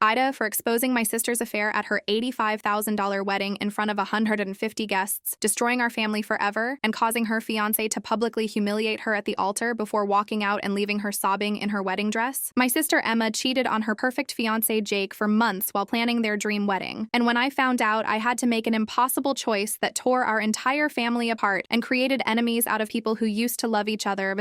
AITA for exposing my sister's affair at her $85,000 wedding in front of 150 guests, destroying our family forever, and causing her fiancé to publicly humiliate her at the altar before walking out and leaving her sobbing in her wedding dress. My sister Emma cheated on her perfect fiancé Jake for months while planning their dream wedding. And when I found out, I had to make an impossible choice that tore our entire family apart and created enemies out of people who used to love each other.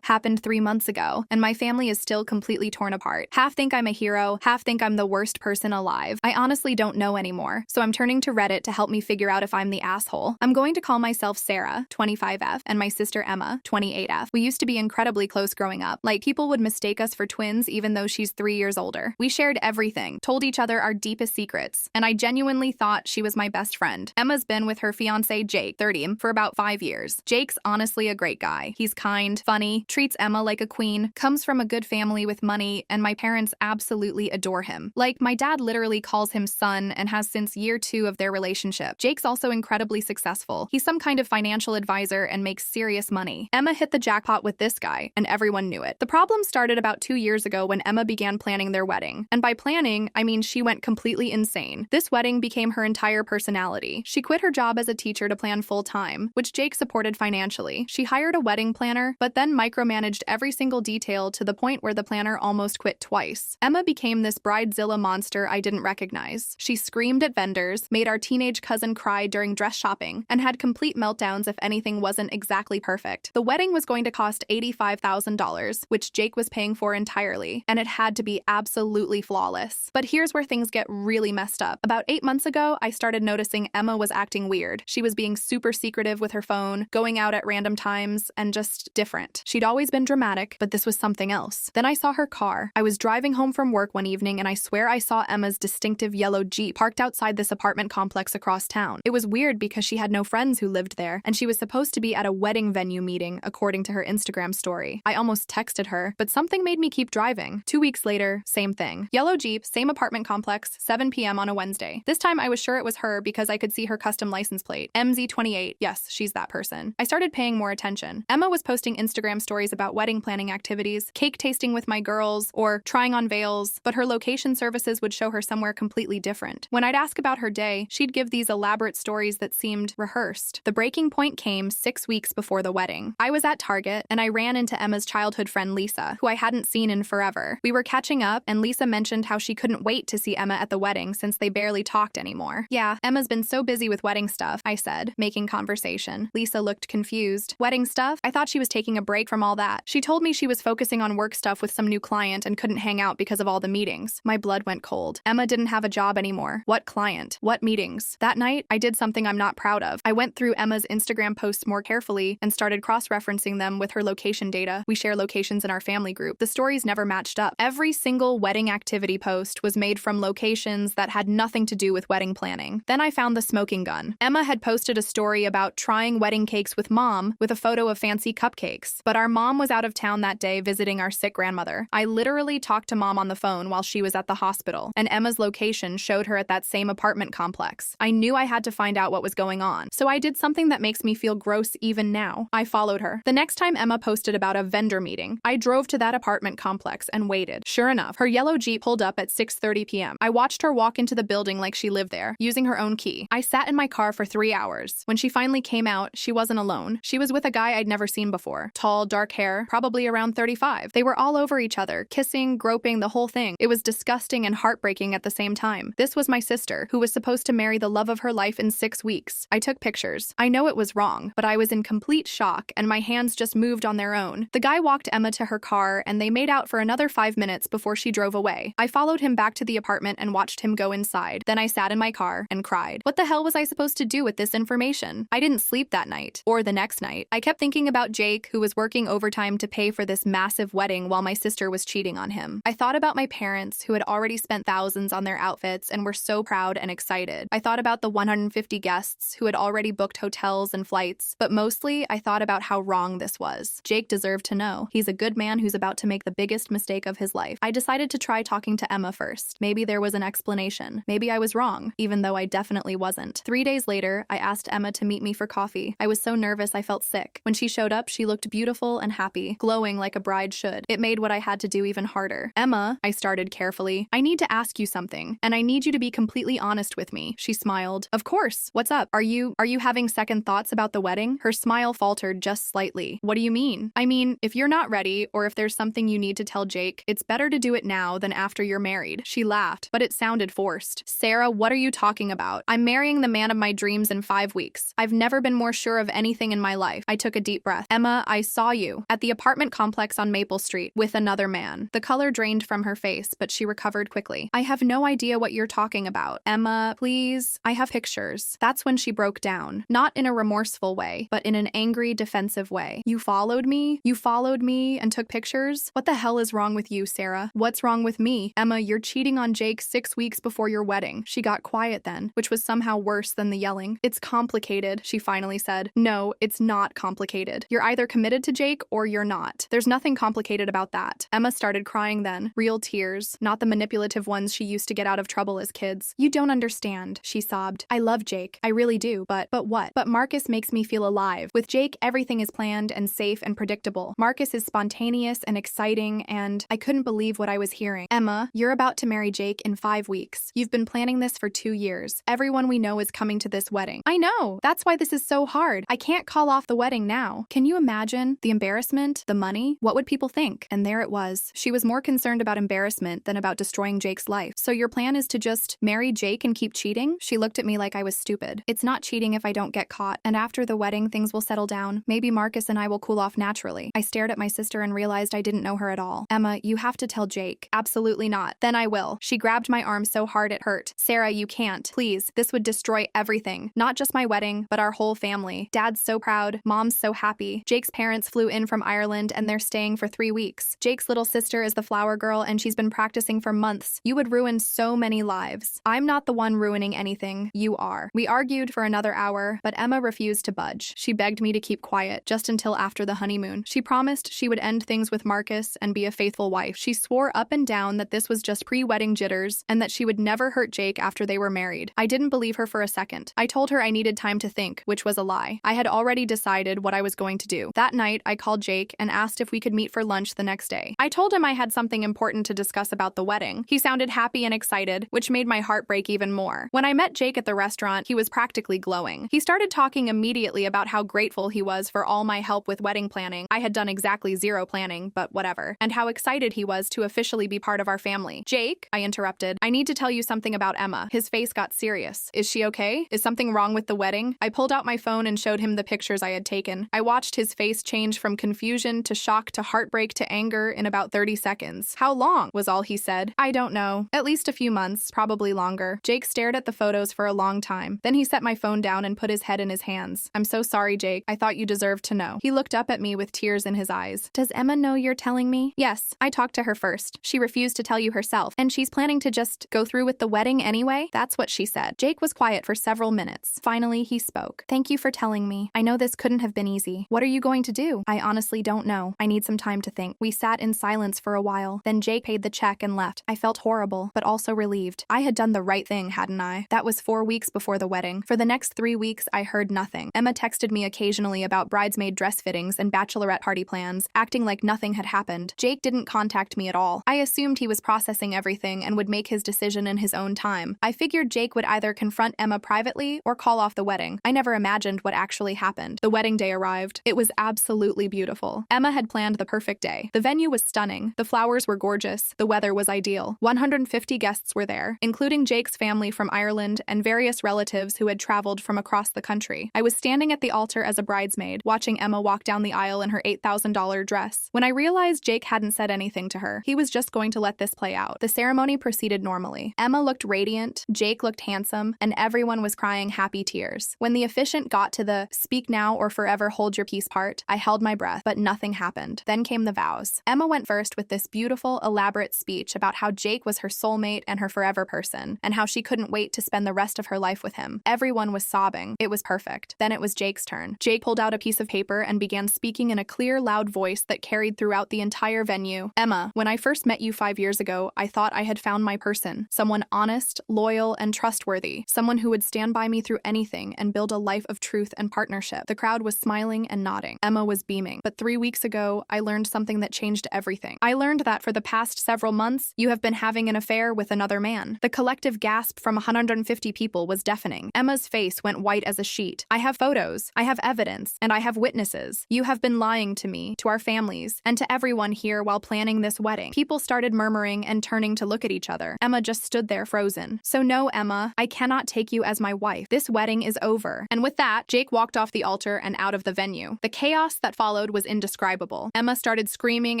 Happened 3 months ago, and my family is still completely torn apart. Half think I'm a hero, half think I'm the worst person alive. I honestly don't know anymore, so I'm turning to Reddit to help me figure out if I'm the asshole. I'm going to call myself Sarah, 25F, and my sister Emma, 28F. We used to be incredibly close growing up. Like, people would mistake us for twins even though she's 3 years older. We shared everything, told each other our deepest secrets, and I genuinely thought she was my best friend. Emma's been with her fiancé Jake, 30, for about 5 years. Jake's honestly a great guy. He's kind, funny, treats Emma like a queen, comes from a good family with money, and my parents absolutely adore him. Like, my dad literally calls him son and has since year 2 of their relationship. Jake's also incredibly successful. He's some kind of financial advisor and makes serious money. Emma hit the jackpot with this guy, and everyone knew it. The problem started about 2 years ago when Emma began planning their wedding. And by planning, I mean she went completely insane. This wedding became her entire personality. She quit her job as a teacher to plan full-time, which Jake supported financially. She hired a wedding planner, but then micromanaged every single detail to the point where the planner almost quit twice. Emma became this bridezilla monster I didn't recognize. She screamed at vendors, made our teenage cousin cry during dress shopping, and had complete meltdowns if anything wasn't exactly perfect. The wedding was going to cost $85,000, which Jake was paying for entirely, and it had to be absolutely flawless. But here's where things get really messed up. About 8 months ago, I started noticing Emma was acting weird. She was being super secretive with her phone, going out at random times, and just different. She'd always been dramatic, but this was something else. Then I saw her car. I was driving home from work one evening, and I swear I saw Emma's distinctive yellow Jeep parked outside this apartment complex across town. It was weird because she had no friends who lived there, and she was supposed to be at a wedding venue meeting, according to her Instagram story. I almost texted her, but something made me keep driving. 2 weeks later, same thing. Yellow Jeep, same apartment complex, 7 p.m. on a Wednesday. This time I was sure it was her because I could see her custom license plate. MZ28. Yes, she's that person. I started paying more attention. Emma was posting Instagram stories about wedding planning activities, cake tasting with my girls, or trying on veils, but her location services would show her somewhere completely different. When I'd ask about her day, she'd give these elaborate stories that seemed rehearsed. The breaking point came 6 weeks before the wedding. I was at Target, and I ran into Emma's childhood friend Lisa, who I hadn't seen in forever. We were catching up, and Lisa mentioned how she couldn't wait to see Emma at the wedding since they barely talked anymore. Yeah, Emma's been so busy with wedding stuff, I said, making conversation. Lisa looked confused. Wedding stuff? I thought she was taking a break from all that. She told me she was focusing on work stuff with some new client and couldn't hang out because of all the meetings. My blood went cold. Emma didn't have a job anymore. What client? What meetings? That night, I did something I'm not proud of. I went through Emma's Instagram posts more carefully and started cross-referencing them with her location data. We share locations in our family group. The stories never matched up. Every single wedding activity post was made from locations that had nothing to do with wedding planning. Then I found the smoking gun. Emma had posted a story about trying wedding cakes with mom with a photo of fancy cupcakes. But our mom was out of town that day visiting our sick grandmother. I literally talked to mom on the phone while she was at the hospital, and Emma's location showed her at that same apartment complex. I knew I had to find out what was going on, so I did something that makes me feel gross even now. I followed her. The next time Emma posted about a vendor meeting, I drove to that apartment complex and waited. Sure enough, her yellow Jeep pulled up at 6:30 p.m. I watched her walk into the building like she lived there, using her own key. I sat in my car for 3 hours. When she finally came out, she wasn't alone. She was with a guy I'd never seen before. Tall, dark hair, probably around 35. They were all over each other, kissing, groping, the whole thing. It was disgusting and heartbreaking at the same time. This was my sister, who was supposed to marry the love of her life in 6 weeks. I took pictures. I know it was wrong, but I was in complete shock, and my hands just moved on their own. The guy walked Emma to her car, and they made out for another 5 minutes before she drove away. I followed him back to the apartment and watched him go inside. Then I sat in my car and cried. What the hell was I supposed to do with this information? I didn't sleep that night, or the next night. I kept thinking about Jake, who was working overtime to pay for this massive wedding while my sister was cheating on him. I thought about my parents, who had already spent thousands on their outfits and were so proud and excited. I thought about the 150 guests who had already booked hotels and flights, but mostly I thought about how wrong this was. Jake deserved to know. He's a good man who's about to make the biggest mistake of his life. I decided to try talking to Emma first. Maybe there was an explanation. Maybe I was wrong, even though I definitely wasn't. 3 days later, I asked Emma to meet me for coffee. I was so nervous I felt sick. When she showed up, she looked beautiful and happy, glowing like a bride should. It made what I had to do even harder. Emma, I started carefully, silly. I need to ask you something, and I need you to be completely honest with me. She smiled. Of course. What's up? Are you having second thoughts about the wedding? Her smile faltered just slightly. What do you mean? I mean, if you're not ready, or if there's something you need to tell Jake, it's better to do it now than after you're married. She laughed, but it sounded forced. Sarah, what are you talking about? I'm marrying the man of my dreams in 5 weeks. I've never been more sure of anything in my life. I took a deep breath. Emma, I saw you at the apartment complex on Maple Street with another man. The color drained from her face, but she recovered quickly. I have no idea what you're talking about. Emma, please. I have pictures. That's when she broke down. Not in a remorseful way, but in an angry, defensive way. You followed me? You followed me and took pictures? What the hell is wrong with you, Sarah? What's wrong with me? Emma, you're cheating on Jake 6 weeks before your wedding. She got quiet then, which was somehow worse than the yelling. It's complicated, she finally said. No, it's not complicated. You're either committed to Jake or you're not. There's nothing complicated about that. Emma started crying then. Real tears, not the manipulative ones she used to get out of trouble as kids. You don't understand, she sobbed. I love Jake. I really do, but what? But Marcus makes me feel alive. With Jake, everything is planned and safe and predictable. Marcus is spontaneous and exciting, and I couldn't believe what I was hearing. Emma, you're about to marry Jake in 5 weeks. You've been planning this for 2 years. Everyone we know is coming to this wedding. I know. That's why this is so hard. I can't call off the wedding now. Can you imagine the embarrassment, the money? What would people think? And there it was. She was more concerned about embarrassment than about destroying Jake's life. So your plan is to just marry Jake and keep cheating? She looked at me like I was stupid. It's not cheating if I don't get caught, and after the wedding, things will settle down. Maybe Marcus and I will cool off naturally. I stared at my sister and realized I didn't know her at all. Emma, you have to tell Jake. Absolutely not. Then I will. She grabbed my arm so hard it hurt. Sarah, you can't. Please. This would destroy everything. Not just my wedding, but our whole family. Dad's so proud. Mom's so happy. Jake's parents flew in from Ireland and they're staying for 3 weeks. Jake's little sister is the flower girl and she's been practicing for months. You would ruin so many lives. I'm not the one ruining anything. You are. We argued for another hour, but Emma refused to budge. She begged me to keep quiet just until after the honeymoon. She promised she would end things with Marcus and be a faithful wife. She swore up and down that this was just pre-wedding jitters and that she would never hurt Jake after they were married. I didn't believe her for a second. I told her I needed time to think, which was a lie. I had already decided what I was going to do. That night, I called Jake and asked if we could meet for lunch the next day. I told him I had something important to discuss about the wedding. He sounded happy and excited, which made my heart break even more. When I met Jake at the restaurant, he was practically glowing. He started talking immediately about how grateful he was for all my help with wedding planning. I had done exactly 0 planning, but whatever. And how excited he was to officially be part of our family. Jake, I interrupted, I need to tell you something about Emma. His face got serious. Is she okay? Is something wrong with the wedding? I pulled out my phone and showed him the pictures I had taken. I watched his face change from confusion to shock to heartbreak to anger in about 30 seconds. How long? Was all he said. I don't know. At least a few months, probably longer. Jake stared at the photos for a long time. Then he set my phone down and put his head in his hands. I'm so sorry, Jake. I thought you deserved to know. He looked up at me with tears in his eyes. Does Emma know you're telling me? Yes, I talked to her first. She refused to tell you herself, and she's planning to just go through with the wedding anyway? That's what she said. Jake was quiet for several minutes. Finally, he spoke. Thank you for telling me. I know this couldn't have been easy. What are you going to do? I honestly don't know. I need some time to think. We sat in silence for a while. Then Jake paid the check and left. I felt horrible, but also relieved. I had done the right thing, hadn't I? That was 4 weeks before the wedding. For the next 3 weeks, I heard nothing. Emma texted me occasionally about bridesmaid dress fittings and bachelorette party plans, acting like nothing had happened. Jake didn't contact me at all. I assumed he was processing everything and would make his decision in his own time. I figured Jake would either confront Emma privately or call off the wedding. I never imagined what actually happened. The wedding day arrived. It was absolutely beautiful. Emma had planned the perfect day. The venue was stunning. The flowers were gorgeous. The weather was ideal. 150 guests were there, including Jake's family from Ireland and various relatives who had traveled from across the country. I was standing at the altar as a bridesmaid, watching Emma walk down the aisle in her $8,000 dress. When I realized Jake hadn't said anything to her, he was just going to let this play out. The ceremony proceeded normally. Emma looked radiant, Jake looked handsome, and everyone was crying happy tears. When the officiant got to the "speak now or forever hold your peace" part, I held my breath, but nothing happened. Then came the vows. Emma went first with this beautiful, elaborate speech about how Jake was her soulmate and her forever person, and how she couldn't wait to spend the rest of her life with him. Everyone was sobbing. It was perfect. Then it was Jake's turn. Jake pulled out a piece of paper and began speaking in a clear, loud voice that carried throughout the entire venue. Emma, when I first met you 5 years ago, I thought I had found my person. Someone honest, loyal, and trustworthy. Someone who would stand by me through anything and build a life of truth and partnership. The crowd was smiling and nodding. Emma was beaming. But 3 weeks ago, I learned something that changed everything. I learned that for the past several months, You have been having an affair with another man." The collective gasp from 150 people was deafening. Emma's face went white as a sheet. "I have photos, I have evidence, and I have witnesses. You have been lying to me, to our families, and to everyone here while planning this wedding." People started murmuring and turning to look at each other. Emma just stood there frozen. "So no, Emma, I cannot take you as my wife. This wedding is over." And with that, Jake walked off the altar and out of the venue. The chaos that followed was indescribable. Emma started screaming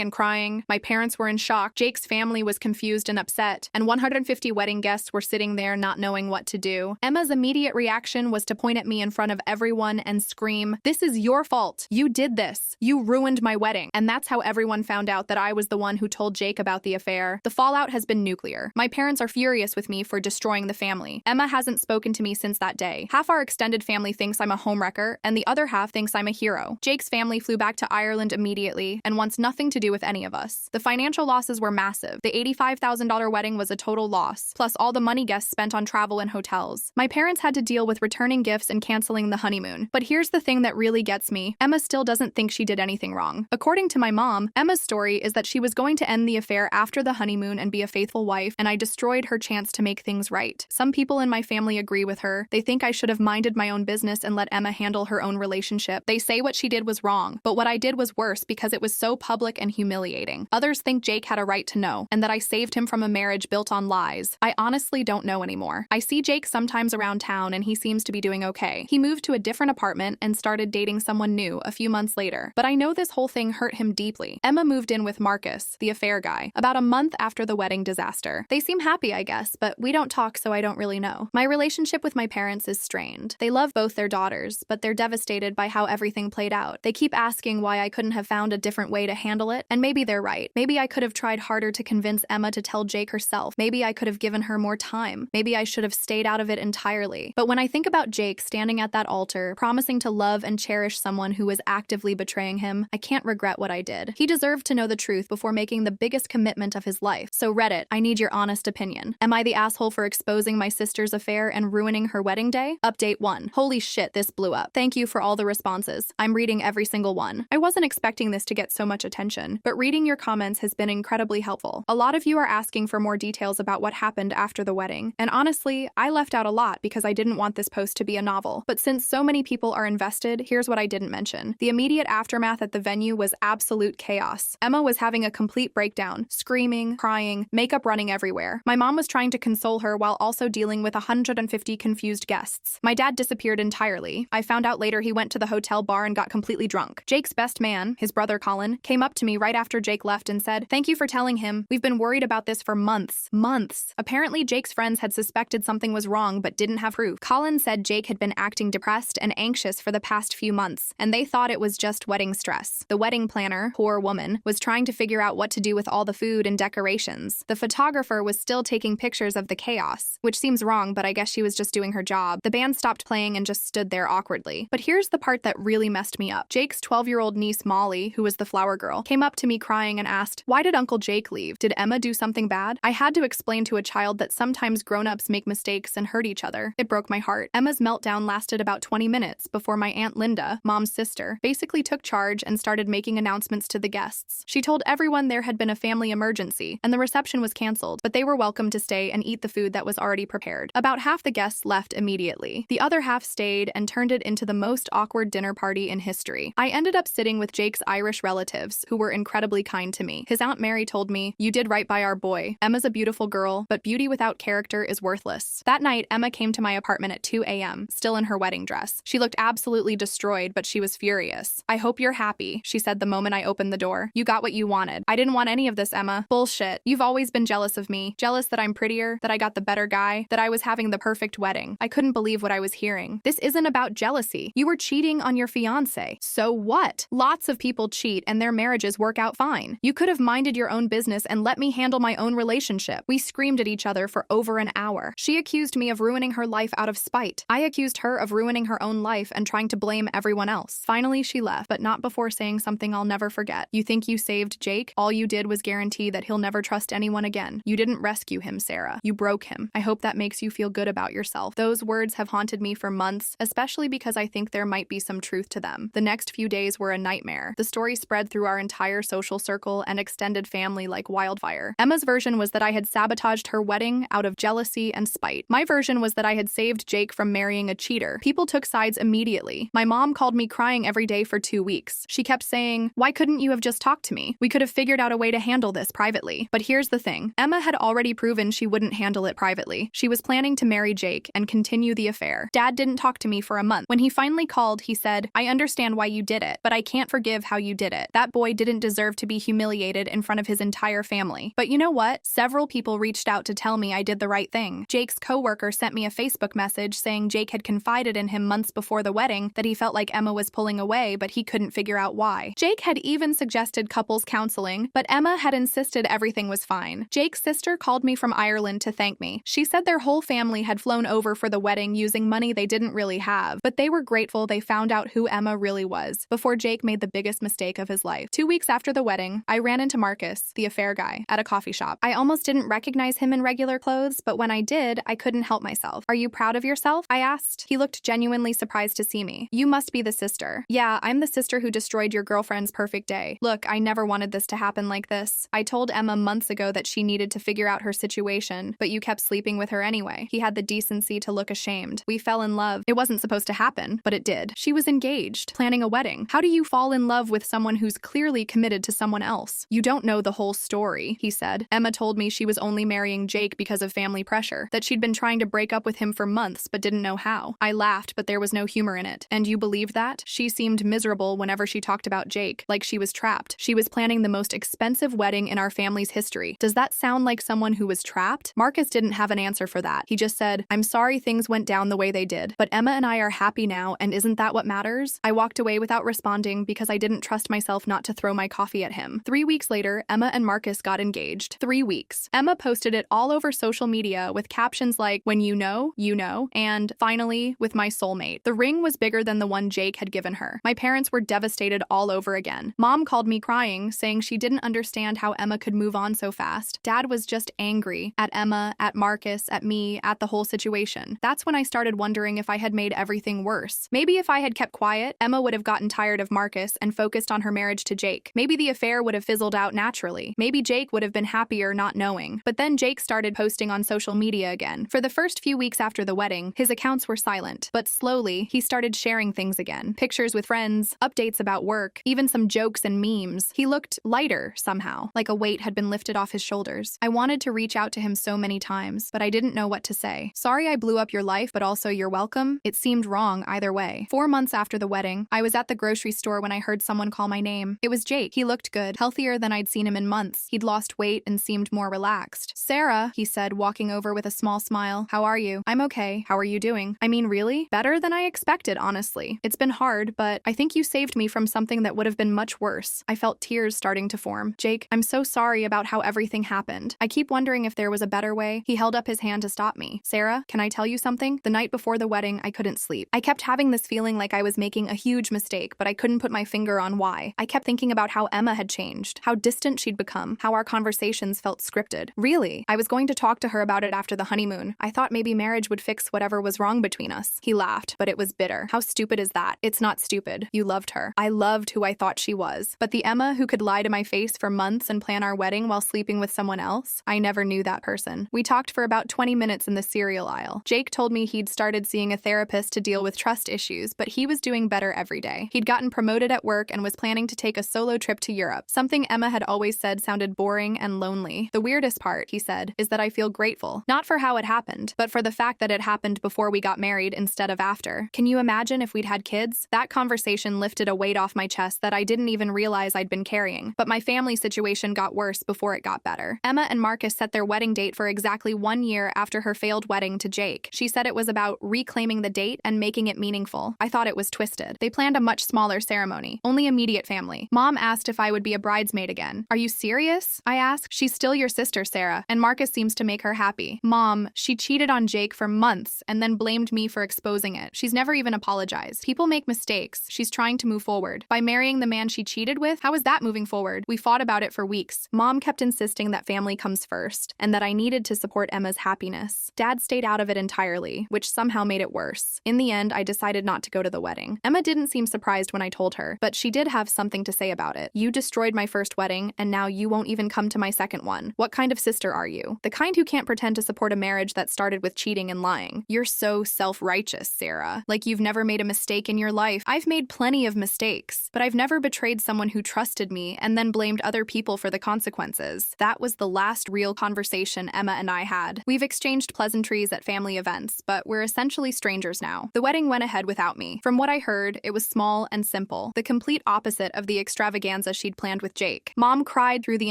and crying. My parents were in shock. Jake's family was confused and upset, and 150 wedding guests were sitting there not knowing what to do. Emma's immediate reaction was to point at me in front of everyone and scream, "This is your fault. You did this. You ruined my wedding." And that's how everyone found out that I was the one who told Jake about the affair. The fallout has been nuclear. My parents are furious with me for destroying the family. Emma hasn't spoken to me since that day. Half our extended family thinks I'm a homewrecker, and the other half thinks I'm a hero. Jake's family flew back to Ireland immediately and wants nothing to do with any of us. The financial losses were massive. The $85,000 wedding was a total loss, plus all the money guests spent on travel and hotels. My parents had to deal with returning gifts and canceling the honeymoon. But here's the thing that really gets me. Emma still doesn't think she did anything wrong. According to my mom, Emma's story is that she was going to end the affair after the honeymoon and be a faithful wife, and I destroyed her chance to make things right. Some people in my family agree with her. They think I should have minded my own business and let Emma handle her own relationship. They say what she did was wrong, but what I did was worse because it was so public and humiliating. Others think Jake had a right to know, and that I saved him from a marriage built on lies. I honestly don't know anymore. I see Jake sometimes around town and he seems to be doing okay. He moved to a different apartment and started dating someone new a few months later, but I know this whole thing hurt him deeply. Emma moved in with Marcus, the affair guy, about a month after the wedding disaster. They seem happy, I guess, but we don't talk, so I don't really know. My relationship with my parents is strained. They love both their daughters, but they're devastated by how everything played out. They keep asking why I couldn't have found a different way to handle it, and maybe they're right. Maybe I could have tried harder to convince Emma to tell Jake herself. Maybe I could have given her more time. Maybe I should have stayed out of it entirely. But when I think about Jake standing at that altar, promising to love and cherish someone who was actively betraying him, I can't regret what I did. He deserved to know the truth before making the biggest commitment of his life. So Reddit, I need your honest opinion. Am I the asshole for exposing my sister's affair and ruining her wedding day? Update 1. Holy shit, this blew up. Thank you for all the responses. I'm reading every single one. I wasn't expecting this to get so much attention, but reading your comments has been incredibly helpful. A lot of you are asking for more details about what happened after the wedding, and honestly, I left out a lot because I didn't want this post to be a novel. But since so many people are invested, here's what I didn't mention. The immediate aftermath at the venue was absolute chaos. Emma was having a complete breakdown, screaming, crying, makeup running everywhere. My mom was trying to console her while also dealing with 150 confused guests. My dad disappeared entirely. I found out later he went to the hotel bar and got completely drunk. Jake's best man, his brother Colin, came up to me right after Jake left and said, "Thank you for telling him. We've been worried about this for months." Months. Apparently Jake's friends had suspected something was wrong but didn't have proof. Colin said Jake had been acting depressed and anxious for the past few months, and they thought it was just wedding stress. The wedding planner, poor woman, was trying to figure out what to do with all the food and decorations. The photographer was still taking pictures of the chaos, which seems wrong, but I guess she was just doing her job. The band stopped playing and just stood there awkwardly. But here's the part that really messed me up. Jake's 12-year-old niece Molly, who was the flower girl, came up to me crying and asked, "Why did Uncle Jake leave? Did Emma do something bad?" I had to explain to a child that sometimes grown-ups make mistakes and hurt each other. It broke my heart. Emma's meltdown lasted about 20 minutes before my Aunt Linda, Mom's sister, basically took charge and started making announcements to the guests. She told everyone there had been a family emergency and the reception was canceled, but they were welcome to stay and eat the food that was already prepared. About half the guests left immediately. The other half stayed and turned it into the most awkward dinner party in history. I ended up sitting with Jake's Irish relatives, who were incredibly kind to me. His Aunt Mary told me, "You did right by our boy. Emma's a beautiful girl, but beauty without character is worthless." That night, Emma came to my apartment at 2 a.m., still in her wedding dress. She looked absolutely destroyed, but she was furious. "I hope you're happy," she said the moment I opened the door. "You got what you wanted." "I didn't want any of this, Emma." "Bullshit. You've always been jealous of me. Jealous that I'm prettier, that I got the better guy, that I was having the perfect wedding." I couldn't believe what I was hearing. This isn't about jealousy. You were cheating on your fiancé. So what? Lots of people cheat and their marriages work out fine. You could have minded your own business and let me handle my own relationship. We screamed at each other for over an hour. She accused me of ruining her life out of spite. I accused her of ruining her own life and trying to blame everyone else. Finally, she left, but not before saying something I'll never forget. "You think you saved Jake? All you did was guarantee that he'll never trust anyone again. You didn't rescue him, Sarah. You broke him. I hope that makes you feel good about yourself." Those words have haunted me for months, especially because I think there might be some truth to them. The next few days were a nightmare. The story spread through our entire social circle and extended family like wildfire. her. Emma's version was that I had sabotaged her wedding out of jealousy and spite. My version was that I had saved Jake from marrying a cheater. People took sides immediately. My mom called me crying every day for 2 weeks. She kept saying, "Why couldn't you have just talked to me? We could have figured out a way to handle this privately." But here's the thing. Emma had already proven she wouldn't handle it privately. She was planning to marry Jake and continue the affair. Dad didn't talk to me for a month. When he finally called, he said, "I understand why you did it, but I can't forgive how you did it. That boy didn't deserve to be humiliated in front of his entire family." But you know what? Several people reached out to tell me I did the right thing. Jake's coworker sent me a Facebook message saying Jake had confided in him months before the wedding that he felt like Emma was pulling away, but he couldn't figure out why. Jake had even suggested couples counseling, but Emma had insisted everything was fine. Jake's sister called me from Ireland to thank me. She said their whole family had flown over for the wedding using money they didn't really have, but they were grateful they found out who Emma really was before Jake made the biggest mistake of his life. 2 weeks after the wedding, I ran into Marcus, the affair guy, at a coffee shop. I almost didn't recognize him in regular clothes, but when I did, I couldn't help myself. "Are you proud of yourself?" I asked. He looked genuinely surprised to see me. "You must be the sister." "Yeah, I'm the sister who destroyed your girlfriend's perfect day. Look, I never wanted this to happen like this. I told Emma months ago that she needed to figure out her situation, but you kept sleeping with her anyway." He had the decency to look ashamed. "We fell in love. It wasn't supposed to happen, but it did. She was engaged, planning a wedding. How do you fall in love with someone who's clearly committed to someone else? You don't know the whole story," he said. "Emma told me she was only marrying Jake because of family pressure, that she'd been trying to break up with him for months but didn't know how." I laughed, but there was no humor in it. "And you believed that?" She seemed miserable whenever she talked about Jake, like she was trapped. She was planning the most expensive wedding in our family's history. Does that sound like someone who was trapped? Marcus didn't have an answer for that. He just said, "I'm sorry things went down the way they did, but Emma and I are happy now, and isn't that what matters?" I walked away without responding because I didn't trust myself not to throw my coffee at him. 3 weeks later, Emma and Marcus got engaged. 3 weeks. Emma posted it all over social media with captions like, "When you know," and "Finally, with my soulmate." The ring was bigger than the one Jake had given her. My parents were devastated all over again. Mom called me crying, saying she didn't understand how Emma could move on so fast. Dad was just angry at Emma, at Marcus, at me, at the whole situation. That's when I started wondering if I had made everything worse. Maybe if I had kept quiet, Emma would have gotten tired of Marcus and focused on her marriage to Jake. Maybe the affair would have fizzled out naturally. Maybe Jake would have been happier not knowing. But then Jake started posting on social media again. For the first few weeks after the wedding, his accounts were silent, but slowly, he started sharing things again. Pictures with friends, updates about work, even some jokes and memes. He looked lighter somehow, like a weight had been lifted off his shoulders. I wanted to reach out to him so many times, but I didn't know what to say. "Sorry I blew up your life, but also you're welcome." It seemed wrong either way. 4 months after the wedding, I was at the grocery store when I heard someone call my name. It was Jake. He looked good, healthier than I'd seen him in months. He'd lost weight and seemed more relaxed. "Sarah," he said, walking over with a small smile. "How are you?" "I'm okay. How are you doing?" "I mean, really? Better than I expected, honestly. It's been hard, but I think you saved me from something that would have been much worse." I felt tears starting to form. "Jake, I'm so sorry about how everything happened. I keep wondering if there was a better way." He held up his hand to stop me. "Sarah, can I tell you something? The night before the wedding, I couldn't sleep. I kept having this feeling like I was making a huge mistake, but I couldn't put my finger on why. I kept thinking about how Emma had changed, how distant she'd become, how our conversations felt scripted. Really, I was going to talk to her about it after the honeymoon. I thought maybe marriage would fix whatever was wrong between us." He laughed, but it was bitter. "How stupid is that? It's not stupid. You loved her. I loved who I thought she was. But the Emma who could lie to my face for months and plan our wedding while sleeping with someone else? I never knew that person." We talked for about 20 minutes in the cereal aisle. Jake told me he'd started seeing a therapist to deal with trust issues, but he was doing better every day. He'd gotten promoted at work and was planning to take a solo trip to Europe. Something Emma had always said sounded boring and lonely. "The weirdest part," he said, "is that I feel grateful. Not for how it happened, but for the fact that it happened before we got married instead of after. Can you imagine if we'd had kids?" That conversation lifted a weight off my chest that I didn't even realize I'd been carrying. But my family situation got worse before it got better. Emma and Marcus set their wedding date for exactly 1 year after her failed wedding to Jake. She said it was about reclaiming the date and making it meaningful. I thought it was twisted. They planned a much smaller ceremony, only immediate family. Mom asked if I would be a bridesmaid again. "Are you serious?" I asked. "She's still your sister, Sarah, and Marcus seems to make her happy." "Mom, she cheated on Jake for months and then blamed me for exposing it. She's never even apologized. People make mistakes. She's trying to move forward. By marrying the man she cheated with, how is that moving forward?" We fought about it for weeks. Mom kept insisting that family comes first and that I needed to support Emma's happiness. Dad stayed out of it entirely, which somehow made it worse. In the end, I decided not to go to the wedding. Emma didn't seem surprised when I told her, but she did have something to say about it. "You destroyed my first wedding, and now you won't even come to to my second one. What kind of sister are you? The kind who can't pretend to support a marriage that started with cheating and lying. You're so self-righteous, Sarah. Like you've never made a mistake in your life. I've made plenty of mistakes, but I've never betrayed someone who trusted me and then blamed other people for the consequences. That was the last real conversation Emma and I had. We've exchanged pleasantries at family events, but we're essentially strangers now. The wedding went ahead without me. From what I heard, it was small and simple, the complete opposite of the extravaganza she'd planned with Jake. Mom cried through the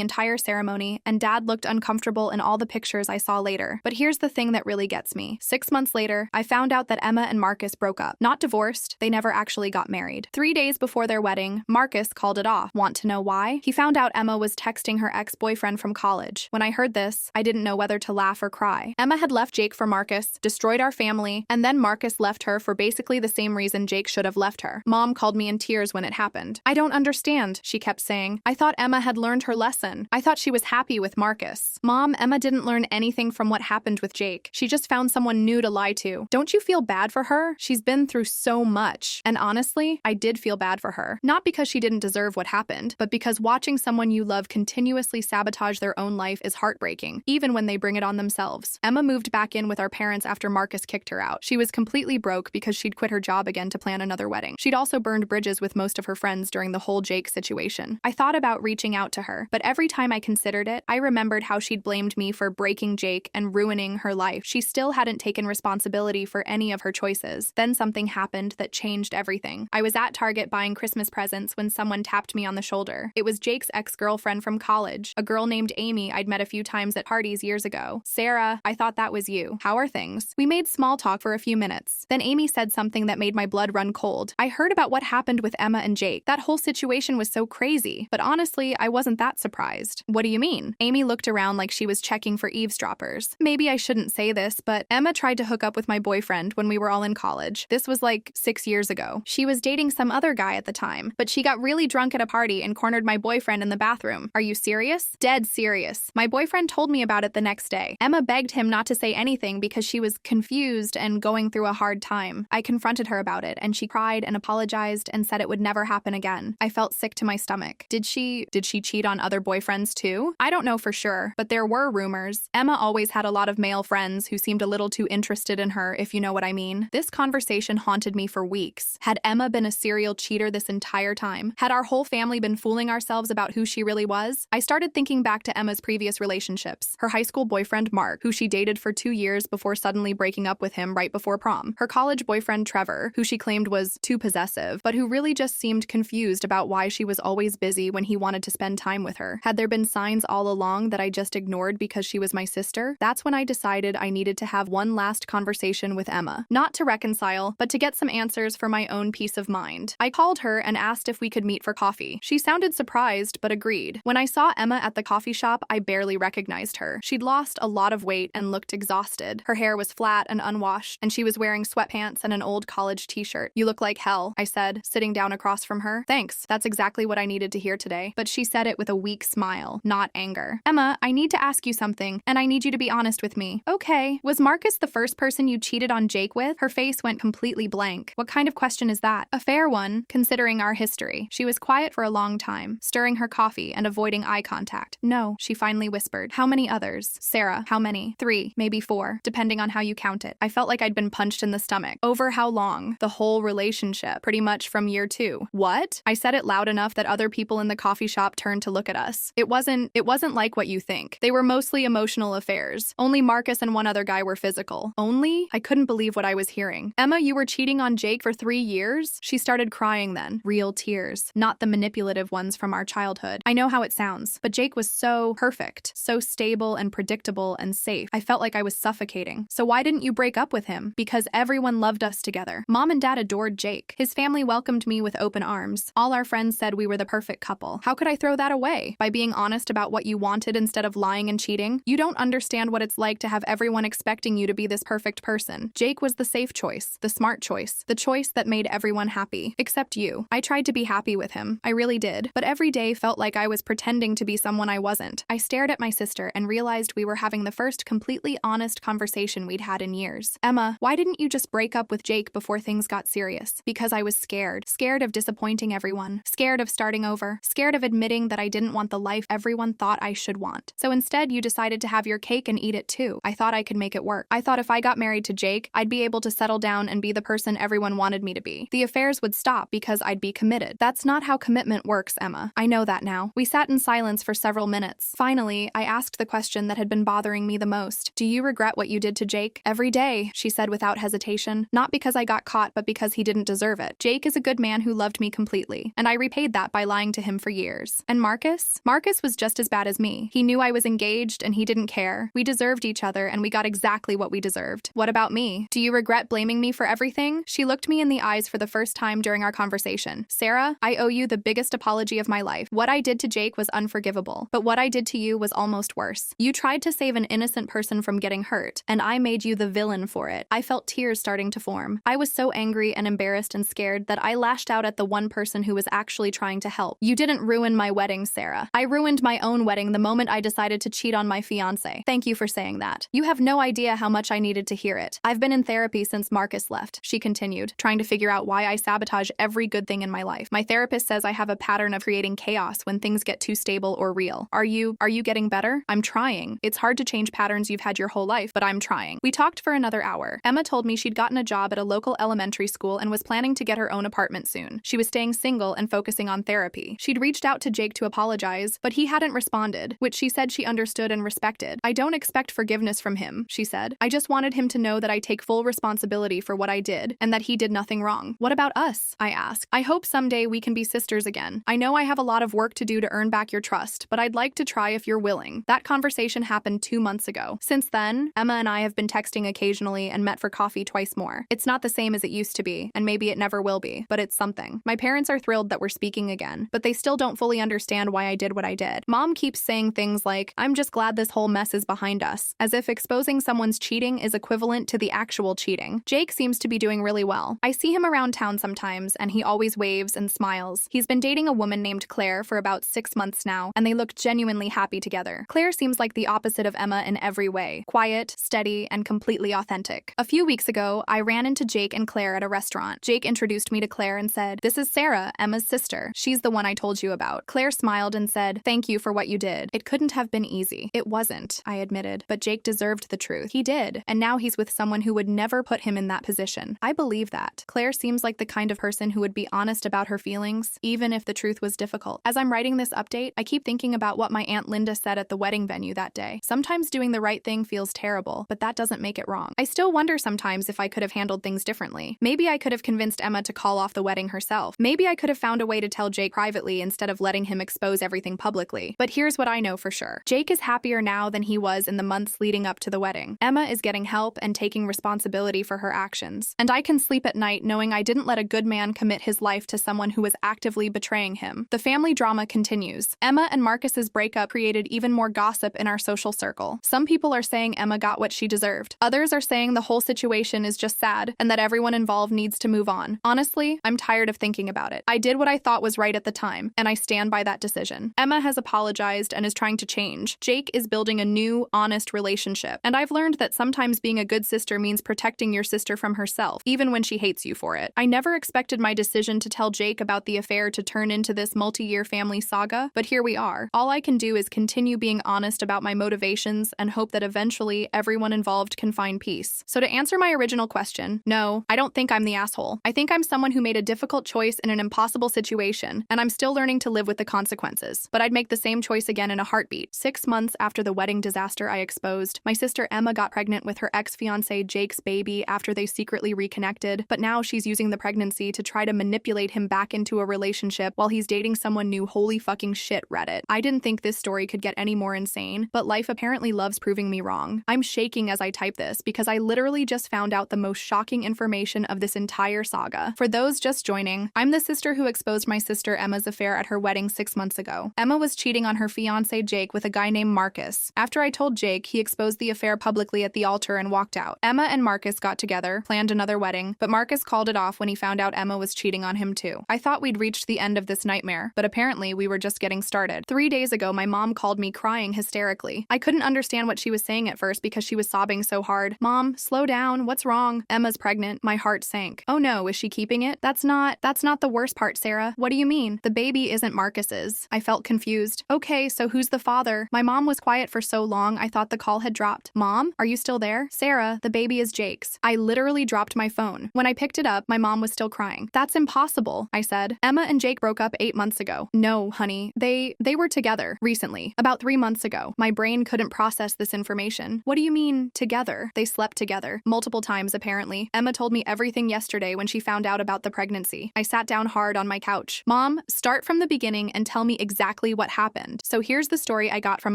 entire ceremony, and Dad looked uncomfortable in all the pictures I saw later. But here's the thing that really gets me. 6 months later, I found out that Emma and Marcus broke up. Not divorced, they never actually got married. 3 days before their wedding, Marcus called it off. Want to know why? He found out Emma was texting her ex-boyfriend from college. When I heard this, I didn't know whether to laugh or cry. Emma had left Jake for Marcus, destroyed our family, and then Marcus left her for basically the same reason Jake should have left her. Mom called me in tears when it happened. I don't understand, she kept saying. I thought Emma had learned her lesson. I thought she was happy with Marcus. Mom, Emma didn't learn anything from what happened with Jake. She just found someone new to lie to. Don't you feel bad for her? She's been through so much. And honestly, I did feel bad for her. Not because she didn't deserve what happened, but because watching someone you love continuously sabotage their own life is heartbreaking, even when they bring it on themselves. Emma moved back in with our parents after Marcus kicked her out. She was completely broke because she'd quit her job again to plan another wedding. She'd also burned bridges with most of her friends during the whole Jake situation. I thought about reaching out to her, but every time I considered it, I remembered how she'd blamed me for breaking Jake and ruining her life. She still hadn't taken responsibility for any of her choices. Then something happened that changed everything. I was at Target buying Christmas presents when someone tapped me on the shoulder. It was Jake's ex-girlfriend from college, a girl named Amy I'd met a few times at parties years ago. Sarah, I thought that was you. How are things? We made small talk for a few minutes. Then Amy said something that made my blood run cold. I heard about what happened with Emma and Jake. That whole situation was so crazy, but honestly, I wasn't that surprised. What do you mean? Amy looked around like she was checking for eavesdroppers. Maybe I shouldn't say this, but Emma tried to hook up with my boyfriend when we were all in college. This was like 6 years ago. She was dating some other guy at the time, but she got really drunk at a party and cornered my boyfriend in the bathroom. Are you serious? Dead serious. My boyfriend told me about it the next day. Emma begged him not to say anything because she was confused and going through a hard time. I confronted her about it, and she cried and apologized and said it would never happen again. I felt sick to my stomach. Did she cheat on other boyfriends too? I don't know for sure, but there were rumors. Emma always had a lot of male friends who seemed a little too interested in her, if you know what I mean. This conversation haunted me for weeks. Had Emma been a serial cheater this entire time? Had our whole family been fooling ourselves about who she really was? I started thinking back to Emma's previous relationships. Her high school boyfriend, Mark, who she dated for 2 years before suddenly breaking up with him right before prom. Her college boyfriend, Trevor, who she claimed was too possessive, but who really just seemed confused about why she was always busy when he wanted to spend time with her. Had there been signs all along that I just ignored because she was my sister? That's when I decided I needed to have one last conversation with Emma. Not to reconcile, but to get some answers for my own peace of mind. I called her and asked if we could meet for coffee. She sounded surprised, but agreed. When I saw Emma at the coffee shop, I barely recognized her. She'd lost a lot of weight and looked exhausted. Her hair was flat and unwashed, and she was wearing sweatpants and an old college t-shirt. You look like hell, I said, sitting down across from her. Thanks, that's exactly what I needed to hear today. But she said it with a weak smile, not anger. Emma, I need to ask you something, and I need you to be honest with me. Okay, was Marcus the first person you cheated on Jake with? Her face went completely blank. What kind of question is that? A fair one, considering our history. She was quiet for a long time, stirring her coffee and avoiding eye contact. No, she finally whispered. How many others? Sarah, how many? 3, maybe 4, depending on how you count it. I felt like I'd been punched in the stomach. Over how long? The whole relationship, pretty much from year 2. What? I said it loud enough that other people in the coffee shop turned to look at us. It wasn't like what you think. They were mostly emotional affairs. Only Marcus and one other guy were physical. Only? I couldn't believe what I was hearing. Emma, you were cheating on Jake for 3 years? She started crying then. Real tears, not the manipulative ones from our childhood. I know how it sounds, but Jake was so perfect, so stable and predictable and safe. I felt like I was suffocating. So why didn't you break up with him? Because everyone loved us together. Mom and Dad adored Jake. His family welcomed me with open arms. All our friends said we were the perfect couple. How could I throw that away? By being honest about what you wanted instead of lying and cheating? You don't understand what it's like to have everyone expecting you to be this perfect person. Jake was the safe choice, the smart choice, the choice that made everyone happy. Except you. I tried to be happy with him. I really did. But every day felt like I was pretending to be someone I wasn't. I stared at my sister and realized we were having the first completely honest conversation we'd had in years. Emma, why didn't you just break up with Jake before things got serious? Because I was scared. Scared of disappointing everyone. Scared of starting over. Scared of admitting that I didn't want the life everyone everyone thought I should want. So instead, you decided to have your cake and eat it too. I thought I could make it work. I thought if I got married to Jake, I'd be able to settle down and be the person everyone wanted me to be. The affairs would stop because I'd be committed. That's not how commitment works, Emma. I know that now. We sat in silence for several minutes. Finally, I asked the question that had been bothering me the most. Do you regret what you did to Jake? Every day, she said without hesitation. Not because I got caught, but because he didn't deserve it. Jake is a good man who loved me completely, and I repaid that by lying to him for years. And Marcus? Marcus was just as bad as me. He knew I was engaged, and he didn't care. We deserved each other, and we got exactly what we deserved. What about me? Do you regret blaming me for everything? She looked me in the eyes for the first time during our conversation. Sarah, I owe you the biggest apology of my life. What I did to Jake was unforgivable, but what I did to you was almost worse. You tried to save an innocent person from getting hurt, and I made you the villain for it. I felt tears starting to form. I was so angry and embarrassed and scared that I lashed out at the one person who was actually trying to help. You didn't ruin my wedding, Sarah. I ruined my own wedding the moment I decided to cheat on my fiancé. Thank you for saying that. You have no idea how much I needed to hear it. I've been in therapy since Marcus left, she continued, trying to figure out why I sabotage every good thing in my life. My therapist says I have a pattern of creating chaos when things get too stable or real. Are you getting better? I'm trying. It's hard to change patterns you've had your whole life, but I'm trying. We talked for another hour. Emma told me she'd gotten a job at a local elementary school and was planning to get her own apartment soon. She was staying single and focusing on therapy. She'd reached out to Jake to apologize, but he hadn't responded, which she said she understood and respected. I don't expect forgiveness from him, she said. I just wanted him to know that I take full responsibility for what I did and that he did nothing wrong. What about us? I asked. I hope someday we can be sisters again. I know I have a lot of work to do to earn back your trust, but I'd like to try if you're willing. That conversation happened 2 months ago. Since then, Emma and I have been texting occasionally and met for coffee twice more. It's not the same as it used to be, and maybe it never will be, but it's something. My parents are thrilled that we're speaking again, but they still don't fully understand why I did what I did. Mom keeps saying things like, I'm just glad this whole mess is behind us, as if exposing someone's cheating is equivalent to the actual cheating. Jake seems to be doing really well. I see him around town sometimes, and he always waves and smiles. He's been dating a woman named Claire for about 6 months now, and they look genuinely happy together. Claire seems like the opposite of Emma in every way. Quiet, steady, and completely authentic. A few weeks ago, I ran into Jake and Claire at a restaurant. Jake introduced me to Claire and said, "This is Sarah, Emma's sister. She's the one I told you about." Claire smiled and said, "Thank you for what you did. It couldn't have been easy." It wasn't, I admitted, but Jake deserved the truth. He did, and now he's with someone who would never put him in that position. I believe that. Claire seems like the kind of person who would be honest about her feelings, even if the truth was difficult. As I'm writing this update, I keep thinking about what my Aunt Linda said at the wedding venue that day. Sometimes doing the right thing feels terrible, but that doesn't make it wrong. I still wonder sometimes if I could have handled things differently. Maybe I could have convinced Emma to call off the wedding herself. Maybe I could have found a way to tell Jake privately instead of letting him expose everything publicly. But here's what I know for sure. Jake is happier now than he was in the months leading up to the wedding. Emma is getting help and taking responsibility for her actions. And I can sleep at night knowing I didn't let a good man commit his life to someone who was actively betraying him. The family drama continues. Emma and Marcus's breakup created even more gossip in our social circle. Some people are saying Emma got what she deserved. Others are saying the whole situation is just sad and that everyone involved needs to move on. Honestly, I'm tired of thinking about it. I did what I thought was right at the time, and I stand by that decision. Emma has apologized and is trying to change. Jake is building a new, honest relationship. And I've learned that sometimes being a good sister means protecting your sister from herself, even when she hates you for it. I never expected my decision to tell Jake about the affair to turn into this multi-year family saga, but here we are. All I can do is continue being honest about my motivations and hope that eventually everyone involved can find peace. So to answer my original question, no, I don't think I'm the asshole. I think I'm someone who made a difficult choice in an impossible situation, and I'm still learning to live with the consequences. But I'd make the same choice again in a heartbeat. 6 months after the wedding disaster I exposed, my sister Emma got pregnant with her ex-fiancé Jake's baby after they secretly reconnected, but now she's using the pregnancy to try to manipulate him back into a relationship while he's dating someone new. Holy fucking shit, Reddit. I didn't think this story could get any more insane, but life apparently loves proving me wrong. I'm shaking as I type this because I literally just found out the most shocking information of this entire saga. For those just joining, I'm the sister who exposed my sister Emma's affair at her wedding 6 months ago. Emma was cheating on her fiancé Jake with a guy named Marcus. After I told Jake, he exposed the affair publicly at the altar and walked out. Emma and Marcus got together, planned another wedding, but Marcus called it off when he found out Emma was cheating on him too. I thought we'd reached the end of this nightmare, but apparently we were just getting started. 3 days ago, my mom called me crying hysterically. I couldn't understand what she was saying at first because she was sobbing so hard. "Mom, slow down. What's wrong?" "Emma's pregnant." My heart sank. "Oh no, is she keeping it?" That's not the worst part, Sarah. What do you mean? The baby isn't Marcus's." I felt confused. asked. Okay, so who's the father? My mom was quiet for so long I thought the call had dropped. Mom, are you still there? Sarah, the baby is Jake's. I literally dropped my phone. When I picked it up, my mom was still crying. That's impossible, I said. Emma and Jake broke up 8 months ago. No, honey, they were together recently, about 3 months ago. My brain couldn't process this information. What do you mean, together? They slept together, multiple times apparently. Emma told me everything yesterday when she found out about the pregnancy. I sat down hard on my couch. Mom, start from the beginning and tell me exactly what happened. So here's the story I got from